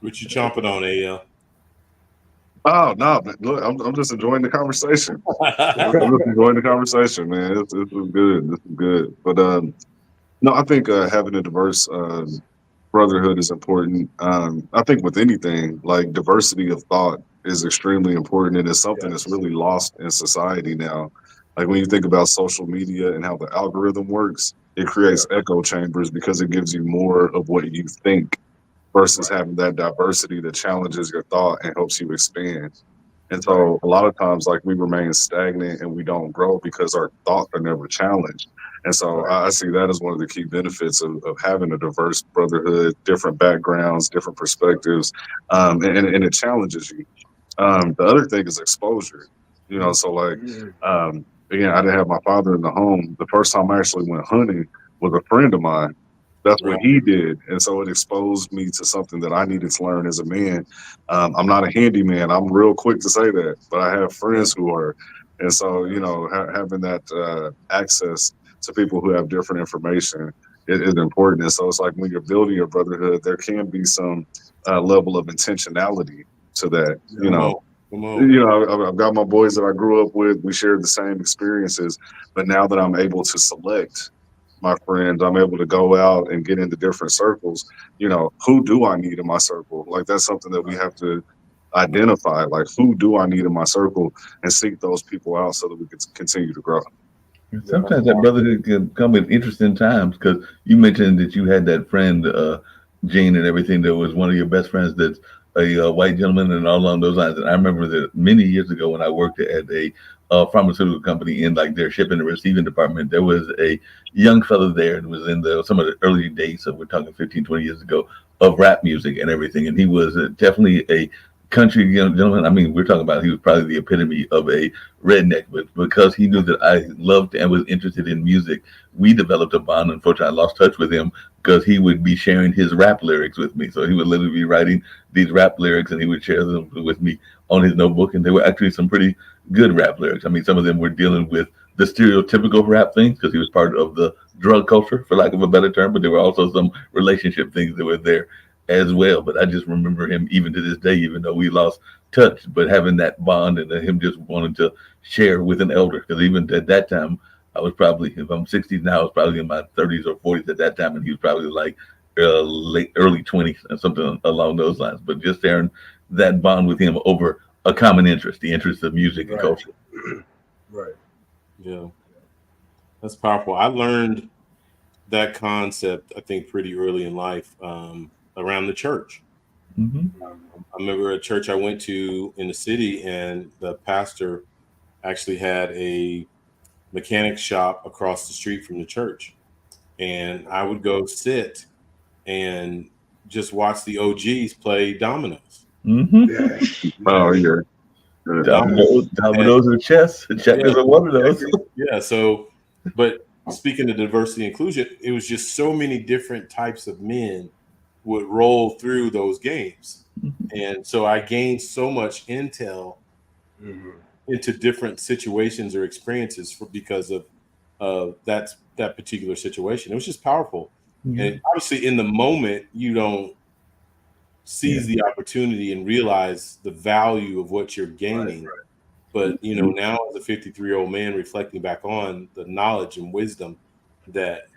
What you chomping on, AL? Oh no, man. Look, I'm just enjoying the conversation. I'm just enjoying the conversation, man. This is good. This is good. But no, I think having a diverse brotherhood is important. I think with anything, like diversity of thought is extremely important, and it's something that's really lost in society now. Like when you think about social media and how the algorithm works, it creates echo chambers because it gives you more of what you think versus having that diversity that challenges your thought and helps you expand. And so a lot of times, like we remain stagnant and we don't grow because our thoughts are never challenged. And so I see that as one of the key benefits of having a diverse brotherhood, different backgrounds, different perspectives, and it challenges you. The other thing is exposure. So like, again, I didn't have my father in the home. The first time I actually went hunting with a friend of mine. That's what Right. he did, and so it exposed me to something that I needed to learn as a man. I'm not a handyman. I'm real quick to say that, but I have friends who are, and so having that access to people who have different information is important. And so it's like when you're building your brotherhood, there can be some level of intentionality to that. Yeah. Come on. Come on. I've got my boys that I grew up with. We shared the same experiences, but now that I'm able to select my friends, I'm able to go out and get into different circles. Who do I need in my circle? Like that's something that we have to identify. Like who do I need in my circle and seek those people out so that we can continue to grow. Sometimes that brotherhood can come at interesting times because you mentioned that you had that friend, Gene, and everything that was one of your best friends that's a white gentleman and all along those lines. And I remember that many years ago when I worked at a pharmaceutical company in like their shipping and receiving department, there was a young fellow there and was in some of the early days, so we're talking 15, 20 years ago, of rap music and everything. And he was definitely a country young gentleman. I mean, we're talking about he was probably the epitome of a redneck, but because he knew that I loved and was interested in music, we developed a bond. Unfortunately, I lost touch with him because he would be sharing his rap lyrics with me. So he would literally be writing these rap lyrics and he would share them with me on his notebook. And they were actually some pretty good rap lyrics. I mean, some of them were dealing with the stereotypical rap things because he was part of the drug culture, for lack of a better term, but there were also some relationship things that were there as well. But I just remember him even to this day, even though we lost touch, but having that bond and him just wanting to share with an elder. Because even at that time, I was probably, if I'm 60 now, I was probably in my 30s or 40s at that time, and he was probably like early 20s and something along those lines. But just sharing that bond with him over a common interest, the interest of music and Right. culture. Right. Yeah. That's powerful. I learned that concept, I think, pretty early in life, around the church. Mm-hmm. I remember a church I went to in the city, and the pastor actually had a mechanic shop across the street from the church. And I would go sit and just watch the OGs play dominoes. Mm-hmm. Yeah. Oh yeah. Dominoes or chess. Checkers Yeah, are one of those. yeah. So, but speaking of diversity and inclusion, it was just so many different types of men would roll through those games. And so I gained so much intel Mhm. into different situations or experiences because of that particular situation. It was just powerful. Yeah. And obviously in the moment you don't seize the opportunity and realize the value of what you're gaining. But now as a 53-year-old man reflecting back on the knowledge and wisdom that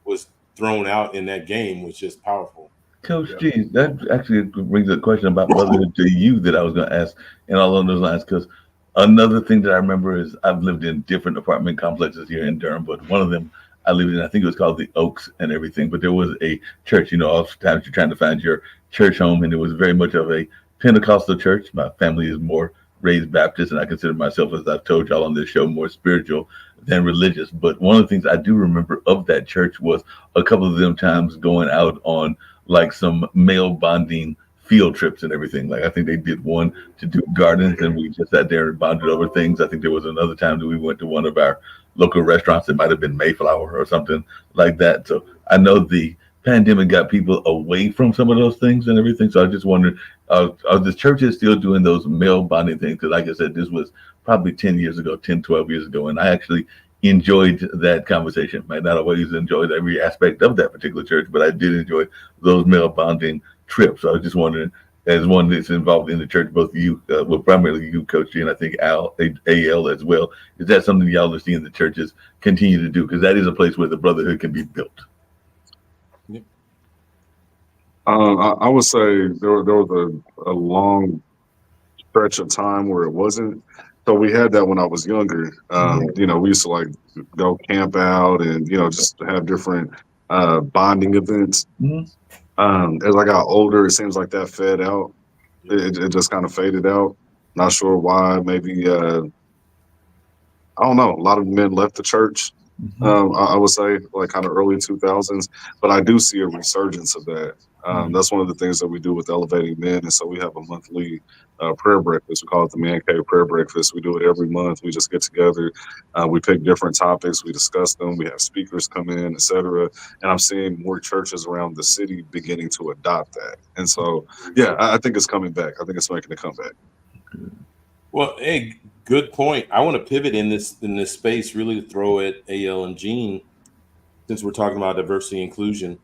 was thrown out in that game was just powerful. Coach Yeah. G, that actually brings a question about brotherhood to you that I was going to ask, and all along those lines. Because another thing that I remember is I've lived in different apartment complexes here in Durham, but one of them I lived in, I think it was called the Oaks and everything. But there was a church. Oftentimes you're trying to find your church home, and it was very much of a Pentecostal church. My family is more raised Baptist, and I consider myself, as I've told y'all on this show, more spiritual than religious. But one of the things I do remember of that church was a couple of them times going out on like some male bonding field trips and everything. Like I think they did one to do gardens and we just sat there and bonded over things. I think there was another time that we went to one of our local restaurants. It might have been Mayflower or something like that. So I know the pandemic got people away from some of those things and everything. So I just wondered, are the churches still doing those male bonding things? Because like I said, this was probably 10 years ago, 10, 12 years ago. And I actually enjoyed that conversation. Might not always enjoyed every aspect of that particular church, but I did enjoy those male bonding trips. So I was just wondering, as one that's involved in the church, both you, well, primarily you, Coach G, and I think AL as well, is that something y'all are seeing the churches continue to do? Because that is a place where the brotherhood can be built. I would say there was a long stretch of time where it wasn't. So we had that when I was younger. We used to like go camp out and just have different bonding events. As I got older, it seems like that fed out. It just kind of faded out. Not sure why. Maybe I don't know. A lot of men left the church. I would say like kind of early 2000s, but I do see a resurgence of that That's one of the things that we do with Elevating Men. And so we have a monthly prayer breakfast. We call it the Man Cave Prayer Breakfast. We do it every month. We just get together. We pick different topics. We discuss them. We have speakers come in, etc. And I'm seeing more churches around the city beginning to adopt that. And so, yeah, I think it's coming back. I think it's making a comeback. Well, hey, good point. I want to pivot in this space, really to throw at AL and Gene, since we're talking about diversity and inclusion,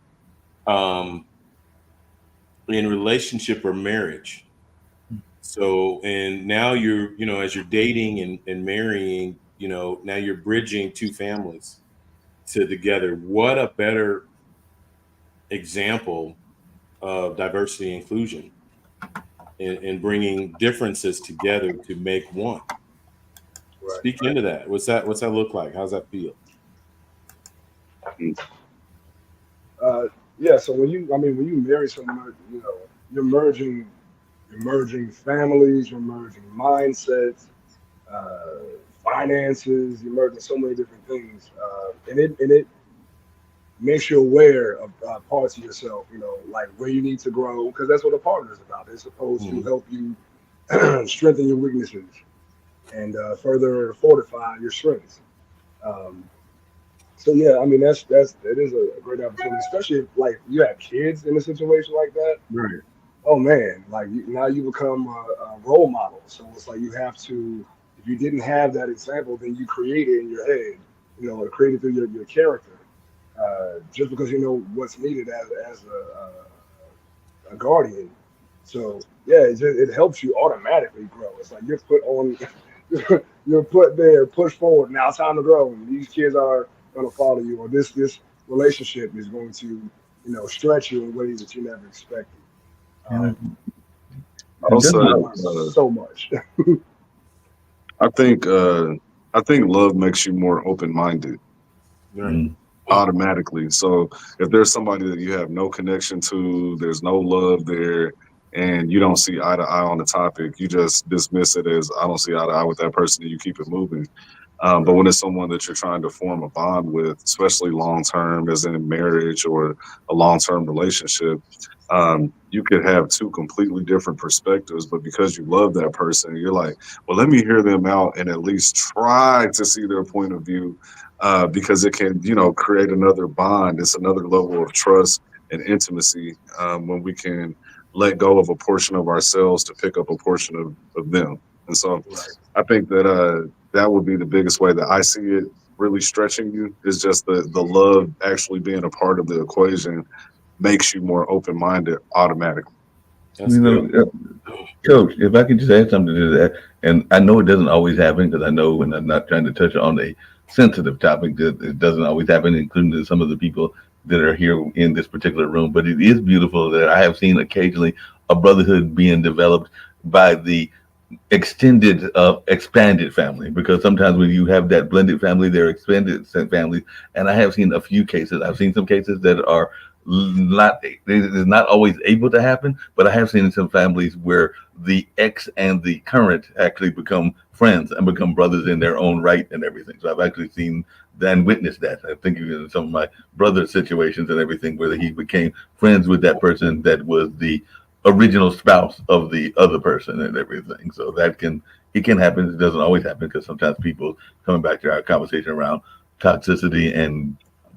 in relationship or marriage. So, and now you're, as you're dating and marrying, now you're bridging two families together. What a better example of diversity and inclusion and bringing differences together to make one. Right. Speak into that. What's that look like? How's that feel? Yeah. So when you marry someone, you're merging families, you're merging mindsets, finances, you're merging so many different things, and it makes you aware of parts of yourself, like where you need to grow, because that's what a partner is about. They're supposed to help you strengthen your weaknesses and further fortify your strengths. Um, so yeah, I mean that is a great opportunity, especially if like you have kids in a situation like that. Right. Oh man, like now you become a role model. So it's like you have to. If you didn't have that example, then you create it in your head, or create it through your character. Just because you know what's needed as a guardian. So yeah, it helps you automatically grow. It's like you're put on, you're put there, push forward. Now it's time to grow, and these kids are going to follow you, or this relationship is going to stretch you in ways that you never expected. Also, So much. I think love makes you more open-minded. Right. Automatically. So if there's somebody that you have no connection to, there's no love there, and you don't see eye to eye on the topic, you just dismiss it as I don't see eye to eye with that person, and you keep it moving. But when it's someone that you're trying to form a bond with, especially long term, as in marriage or a long term relationship, you could have two completely different perspectives. But because you love that person, you're like, well, let me hear them out and at least try to see their point of view, because it can, create another bond. It's another level of trust and intimacy when we can let go of a portion of ourselves to pick up a portion of them. And so I think that that would be the biggest way that I see it really stretching you, is just the love actually being a part of the equation makes you more open-minded automatically. That's good. Coach, if I could just add something to that, and I know it doesn't always happen because I know when I'm not trying to touch on a sensitive topic that it doesn't always happen, including to some of the people that are here in this particular room. But it is beautiful that I have seen occasionally a brotherhood being developed by the expanded family, because sometimes when you have that blended family, they're expanded families. And I have seen a few cases. I've seen some cases that are not, it is not always able to happen, but I have seen some families where the ex and the current actually become friends and become brothers in their own right and everything. So I've actually seen and witnessed that. I think in some of my brother's situations and everything, where he became friends with that person that was the original spouse of the other person and everything. So it can happen. It doesn't always happen, because sometimes people, coming back to our conversation around toxicity and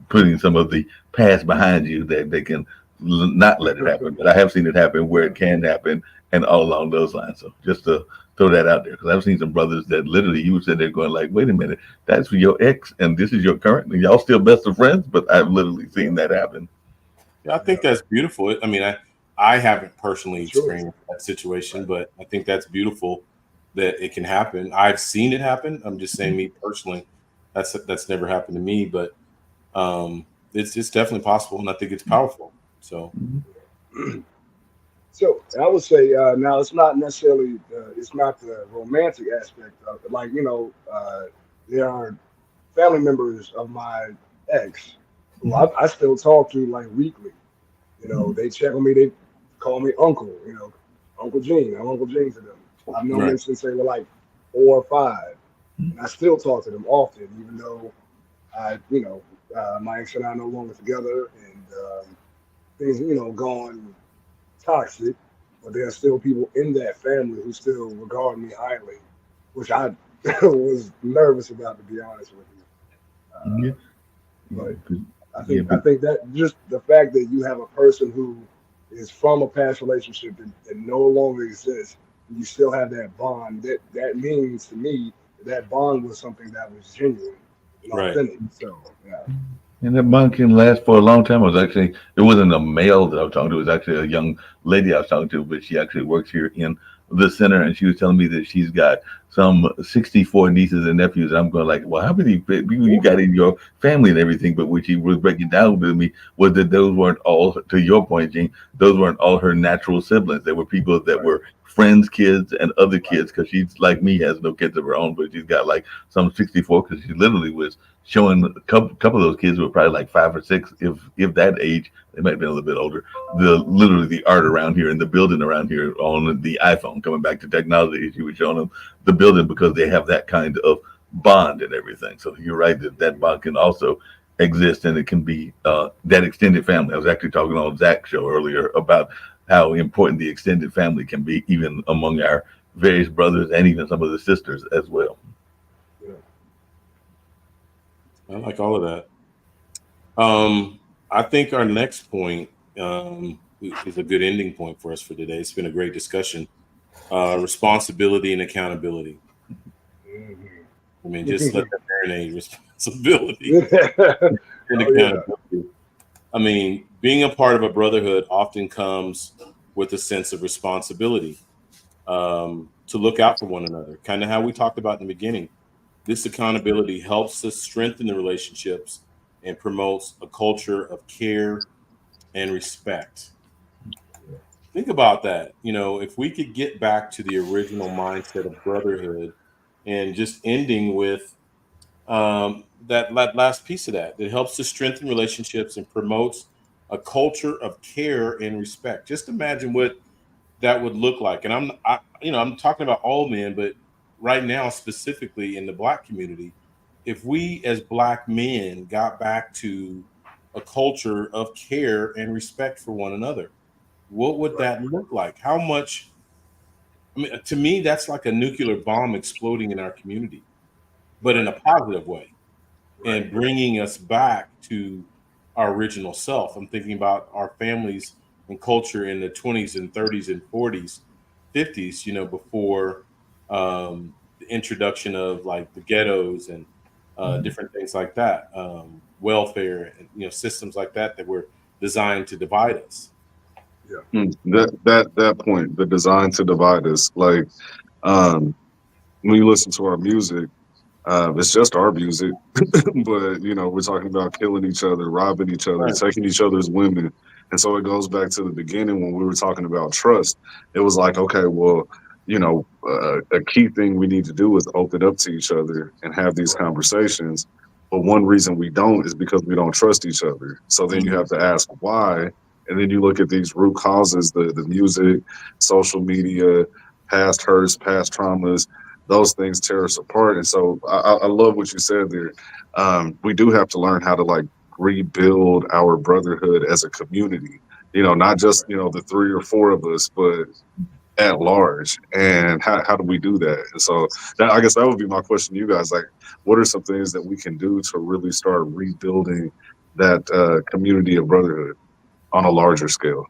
putting some of the past behind you, that they can not let it happen. But I have seen it happen where it can happen, and all along those lines. So just to throw that out there, because I've seen some brothers that literally you said they're going like, wait a minute, that's for your ex and this is your current, and y'all still best of friends. But I've literally seen that happen. Yeah, I think that's beautiful. I mean, I haven't personally experienced that situation, but I think that's beautiful that it can happen. I've seen it happen. I'm just saying, me personally, that's never happened to me, but it's definitely possible, and I think it's powerful. So, So I would say now it's not necessarily it's not the romantic aspect of it. Like there are family members of my ex who I still talk to like weekly. They check on me. They call me uncle. Uncle Gene. I'm Uncle Gene to them. I've known them since they were like 4 or 5, and I still talk to them often, even though my ex and I are no longer together, and things, gone toxic, but there are still people in that family who still regard me highly, which I was nervous about, to be honest with you. Yeah, But I yeah, think I think that just the fact that you have a person who is from a past relationship that no longer exists, and you still have that bond. That means to me that bond was something that was genuine and Right. authentic. So yeah, and that bond can last for a long time. It wasn't a male that I was talking to. It was actually a young lady I was talking to, but she actually works here in the center, and she was telling me that she's got some 64 nieces and nephews. And I'm going like, well, how many people you got in your family and everything? But what she was breaking down to me was that those weren't all, to your point, Gene, those weren't all her natural siblings. There were people that right, were friends' kids and other right, kids, because she's like me, has no kids of her own, but she's got like some 64, because she literally was showing a couple of those kids were probably like 5 or 6, if that age. They might have been a little bit older. Literally the art around here and the building around here on the iPhone. Coming back to technology, she was showing them the building because they have that kind of bond and everything. So you're right that bond can also exist, and it can be that extended family. I was actually talking on Zach's show earlier about how important the extended family can be, even among our various brothers and even some of the sisters as well. yeah. I like all of that. I think our next point is a good ending point for us for today. It's been a great discussion. Responsibility and accountability. I mean, just let that marinate. Responsibility and Oh yeah, accountability. I mean, being a part of a brotherhood often comes with a sense of responsibility to look out for one another, kind of how we talked about in the beginning. This accountability helps us strengthen the relationships and promotes a culture of care and respect. Think about that. If we could get back to the original mindset of brotherhood and just ending with that last piece of that, that helps to strengthen relationships and promotes a culture of care and respect. Just imagine what that would look like. And I'm talking about all men, but right now specifically in the Black community, if we as Black men got back to a culture of care and respect for one another, what would right, that look like? How much? I mean, to me, that's like a nuclear bomb exploding in our community, but in right, a positive way, right, and bringing us back to our original self. I'm thinking about our families and culture in the 20s and 30s and 40s, 50s, before the introduction of like the ghettos and different things like that, welfare and systems like that were designed to divide us. yeah, That point, the design to divide us, like um, when you listen to our music, it's just our music, but we're talking about killing each other, robbing each other, Right. taking each other's women, and so it goes back to the beginning when we were talking about trust. It was like, okay, well, a key thing we need to do is open up to each other and have these right, conversations. But one reason we don't is because we don't trust each other. So then you Mhm. have to ask why, and then you look at these root causes: the music, social media, past hurts, past traumas, those things tear us apart. And so I love what you said there. We do have to learn how to like rebuild our brotherhood as a community. Not just the three or four of us, but at large. And how do we do that? And so I guess that would be my question to you guys. Like, what are some things that we can do to really start rebuilding that community of brotherhood on a larger scale?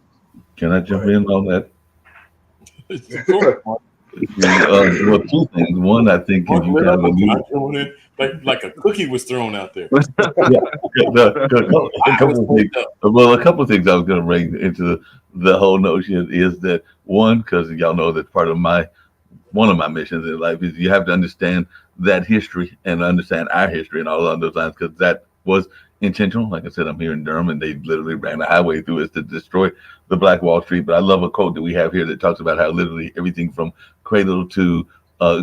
Can I jump right. in on that? Go Well, two things. One, I think, as Mark you lit kind up. of Can I alluded, throw it in? Like a cookie was thrown out there. yeah, a I was couple of things. pulled up. Well, a couple of things I was going to bring into the whole notion is that one, because y'all know that part of one of my missions in life is you have to understand that history and understand our history and all along those lines, because that was intentional. Like I said, I'm here in Durham, and they literally ran a highway through us to destroy the Black Wall Street. But I love a quote that we have here that talks about how literally everything from cradle to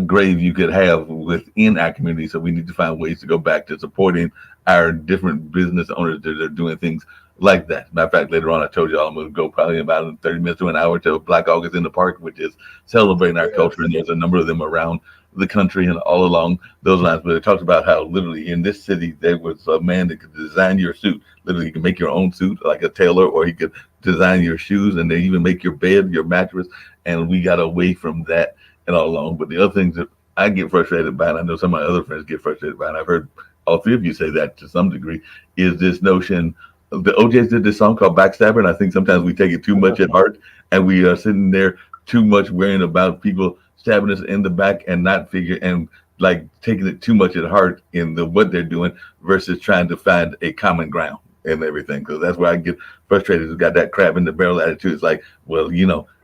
grave you could have within our community. So we need to find ways to go back to supporting our different business owners that are doing things like that. Matter of fact, later on, I told y'all I'm going to go probably about 30 minutes to an hour to Black August in the Park, which is celebrating our Yes, culture. And there's a number of them around the country and all along those lines. But it talks about how literally in this city, there was a man that could design your suit. Literally, you can make your own suit like a tailor, or he could design your shoes, and they even make your bed, your mattress. And we got away from that and all along. But the other things that I get frustrated by, and I know some of my other friends get frustrated by, and I've heard all three of you say that to some degree, is this notion. The OJs did this song called Backstabber, and I think sometimes we take it too much at heart, and we are sitting there too much worrying about people stabbing us in the back and not figure and like taking it too much at heart in the what they're doing versus trying to find a common ground and everything. Because that's where I get frustrated. It's got that crab in the barrel attitude. It's like, well,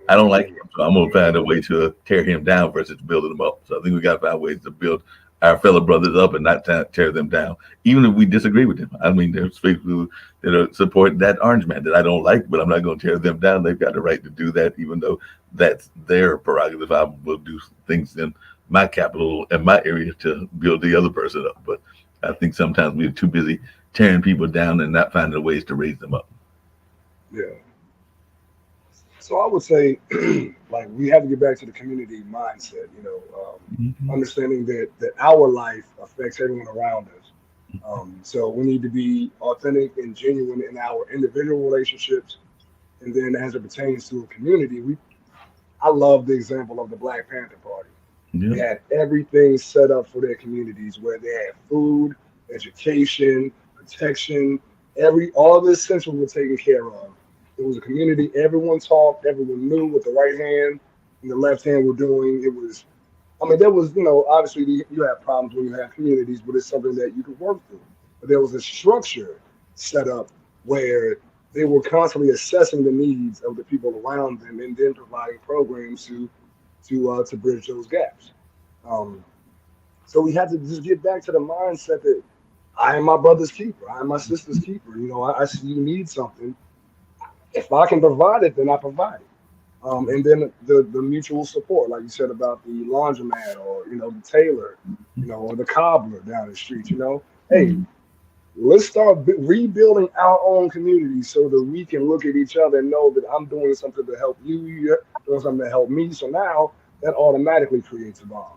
I don't like him, so I'm gonna find a way to tear him down versus building him up. So I think we got to find ways to build our fellow brothers up and not tear them down, even if we disagree with them. I mean, there's people that are supporting that orange man that I don't like, but I'm not going to tear them down. They've got the right to do that, even though that's their prerogative. I will do things in my capital and my area to build the other person up. But I think sometimes we're too busy tearing people down and not finding ways to raise them up. Yeah. So I would say, like, we have to get back to the community mindset. Understanding that our life affects everyone around us. So we need to be authentic and genuine in our individual relationships, and then as it pertains to a community, I love the example of the Black Panther Party. Yeah. They had everything set up for their communities, where they had food, education, protection, all the essentials were taken care of. It was a community. Everyone talked. Everyone knew what the right hand and the left hand were doing. There was, obviously you have problems when you have communities, but it's something that you could work through. But there was a structure set up where they were constantly assessing the needs of the people around them and then providing programs to bridge those gaps. So we had to just get back to the mindset that I am my brother's keeper. I am my sister's keeper. I see you need something. If I can provide it, then I provide it. And then the mutual support, like you said about the laundromat or the tailor, or the cobbler down the street. Hey, let's start rebuilding our own community so that we can look at each other and know that I'm doing something to help you, you're doing something to help me. So now that automatically creates a bond.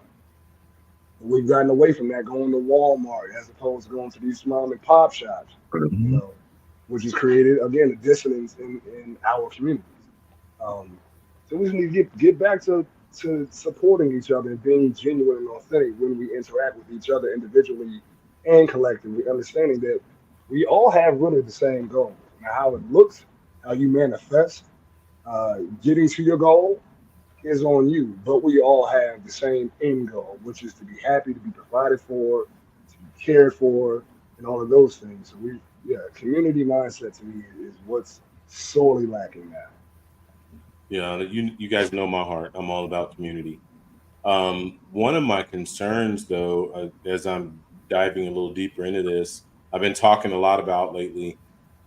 We've gotten away from that, going to Walmart as opposed to going to these mom and pop shops, which has created, again, a dissonance in our communities. So we just need to get back to supporting each other and being genuine and authentic when we interact with each other individually and collectively, understanding that we all have really the same goal. Now, how it looks, how you manifest, getting to your goal is on you, but we all have the same end goal, which is to be happy, to be provided for, to be cared for, and all of those things. So community mindset to me is what's sorely lacking now. Yeah, you guys know my heart. I'm all about community. One of my concerns, though, as I'm diving a little deeper into this, I've been talking a lot about lately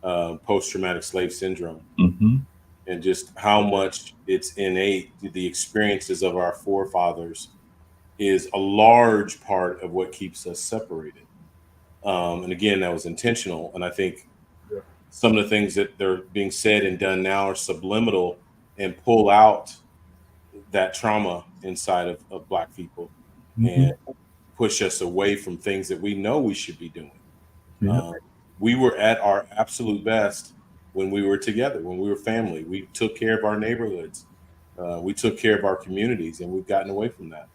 post-traumatic slave syndrome, and just how much it's innate. The experiences of our forefathers is a large part of what keeps us separated. And again, that was intentional. And I think some of the things that they're being said and done now are subliminal and pull out that trauma inside of Black people and push us away from things that we know we should be doing. We were at our absolute best when we were together, when we were family. We took care of our neighborhoods. We took care of our communities, and we've gotten away from that.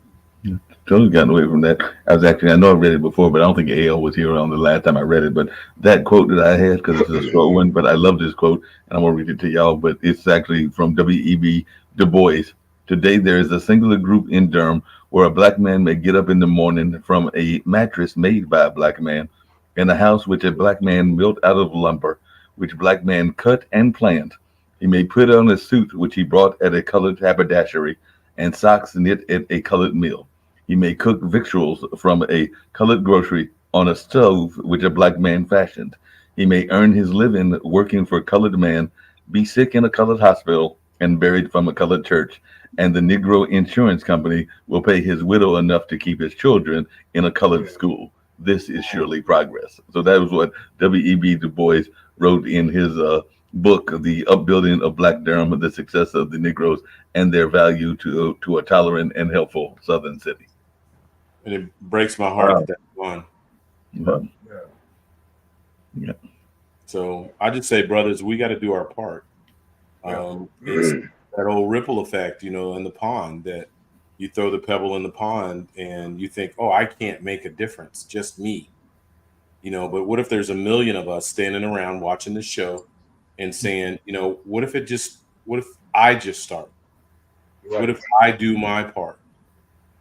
Totally gotten away from that. I know I read it before, but I don't think AL was here on the last time I read it. But that quote that I had, because it's a short one, but I love this quote, and I'm going to read it to y'all. But it's actually from W.E.B. Du Bois. Today, there is a singular group in Durham where a Black man may get up in the morning from a mattress made by a Black man, in a house which a Black man built out of lumber, which Black man cut and planned. He may put on a suit which he brought at a colored haberdashery, and socks knit at a colored mill. He may cook victuals from a colored grocery on a stove which a Black man fashioned. He may earn his living working for a colored man, be sick in a colored hospital, and buried from a colored church. And the Negro insurance company will pay his widow enough to keep his children in a colored school. This is surely progress. So that was what W.E.B. Du Bois wrote in his book, The Upbuilding of Black Durham, the Success of the Negroes and Their Value to a Tolerant and Helpful Southern City. And it breaks my heart that that's gone. Yeah. So I just say, brothers, we got to do our part. It's that old ripple effect, in the pond, that you throw the pebble in the pond and you think, oh, I can't make a difference, just me. But what if there's a million of us standing around watching the show and saying, what if I just start? Right. What if I do my part?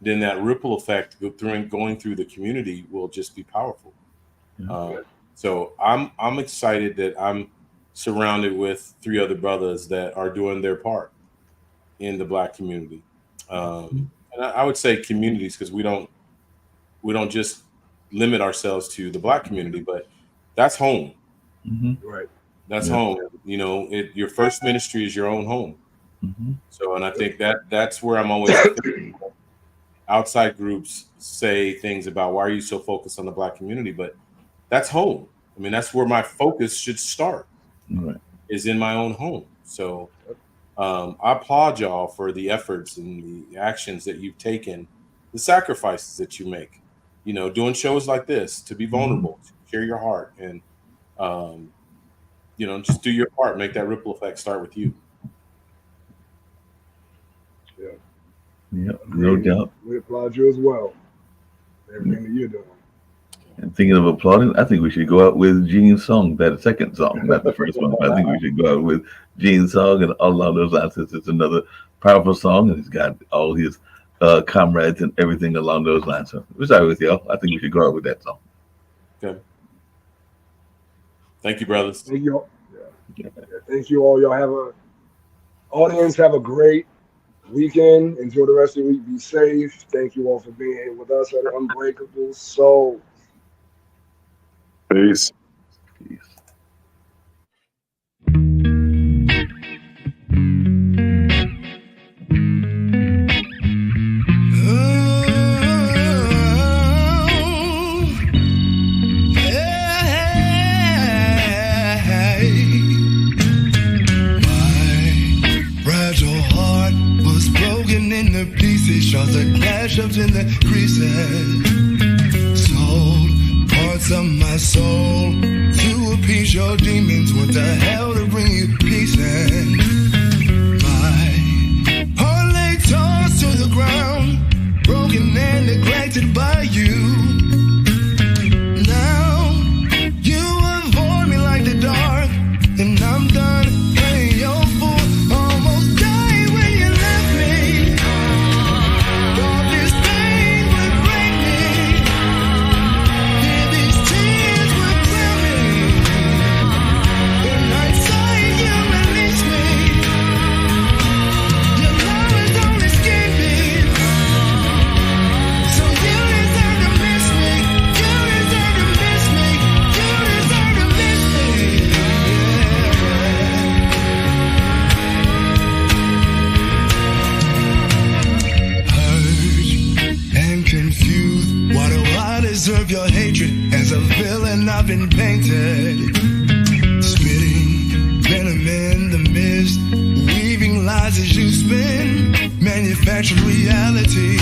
Then that ripple effect going through the community will just be powerful. So I'm excited that I'm surrounded with 3 other brothers that are doing their part in the Black community. And I would say communities, because we don't just limit ourselves to the Black community, but that's home. Right. That's home. Your first ministry is your own home. So, and I think that's where I'm always outside groups say things about, why are you so focused on the Black community? But that's home. I mean, that's where my focus should start, is in my own home. So I applaud y'all for the efforts and the actions that you've taken, the sacrifices that you make, doing shows like this, to be vulnerable, to share your heart, and, just do your part, make that ripple effect start with you. Yeah, no doubt. We applaud you as well. Everything that you're doing. And thinking of applauding, I think we should go out with Gene's song, that second song, not the first one. I think we should go out with Gene's song and all along those lines. It's another powerful song, and he's got all his comrades and everything along those lines. So we're sorry with y'all. I think we should go out with that song. Okay. Thank you, brothers. Thank you all. Yeah. Thank you all. Y'all have a great weekend. Enjoy the rest of the week. Be safe. Thank you all for being here with us at Unbreakable Soul. Peace. Peace. Shots of clash ups in the creases. Sold parts of my soul to appease your demons. What the hell to bring you peace? And my heart lay tossed to the ground, broken and neglected by you. Now you avoid me like the dark, and I'm done playing your fool. Almost died when you left me. Thought this pain would break me. Hear these tears would clear me. When I saw you release me, your love is only skin deep. So you deserve to miss me. You deserve to miss me. You deserve to miss me. Hurt and confused. Why do I deserve your hatred? As a villain I've been painted. Spitting venom in the mist, weaving lies as you spin, manufactured reality.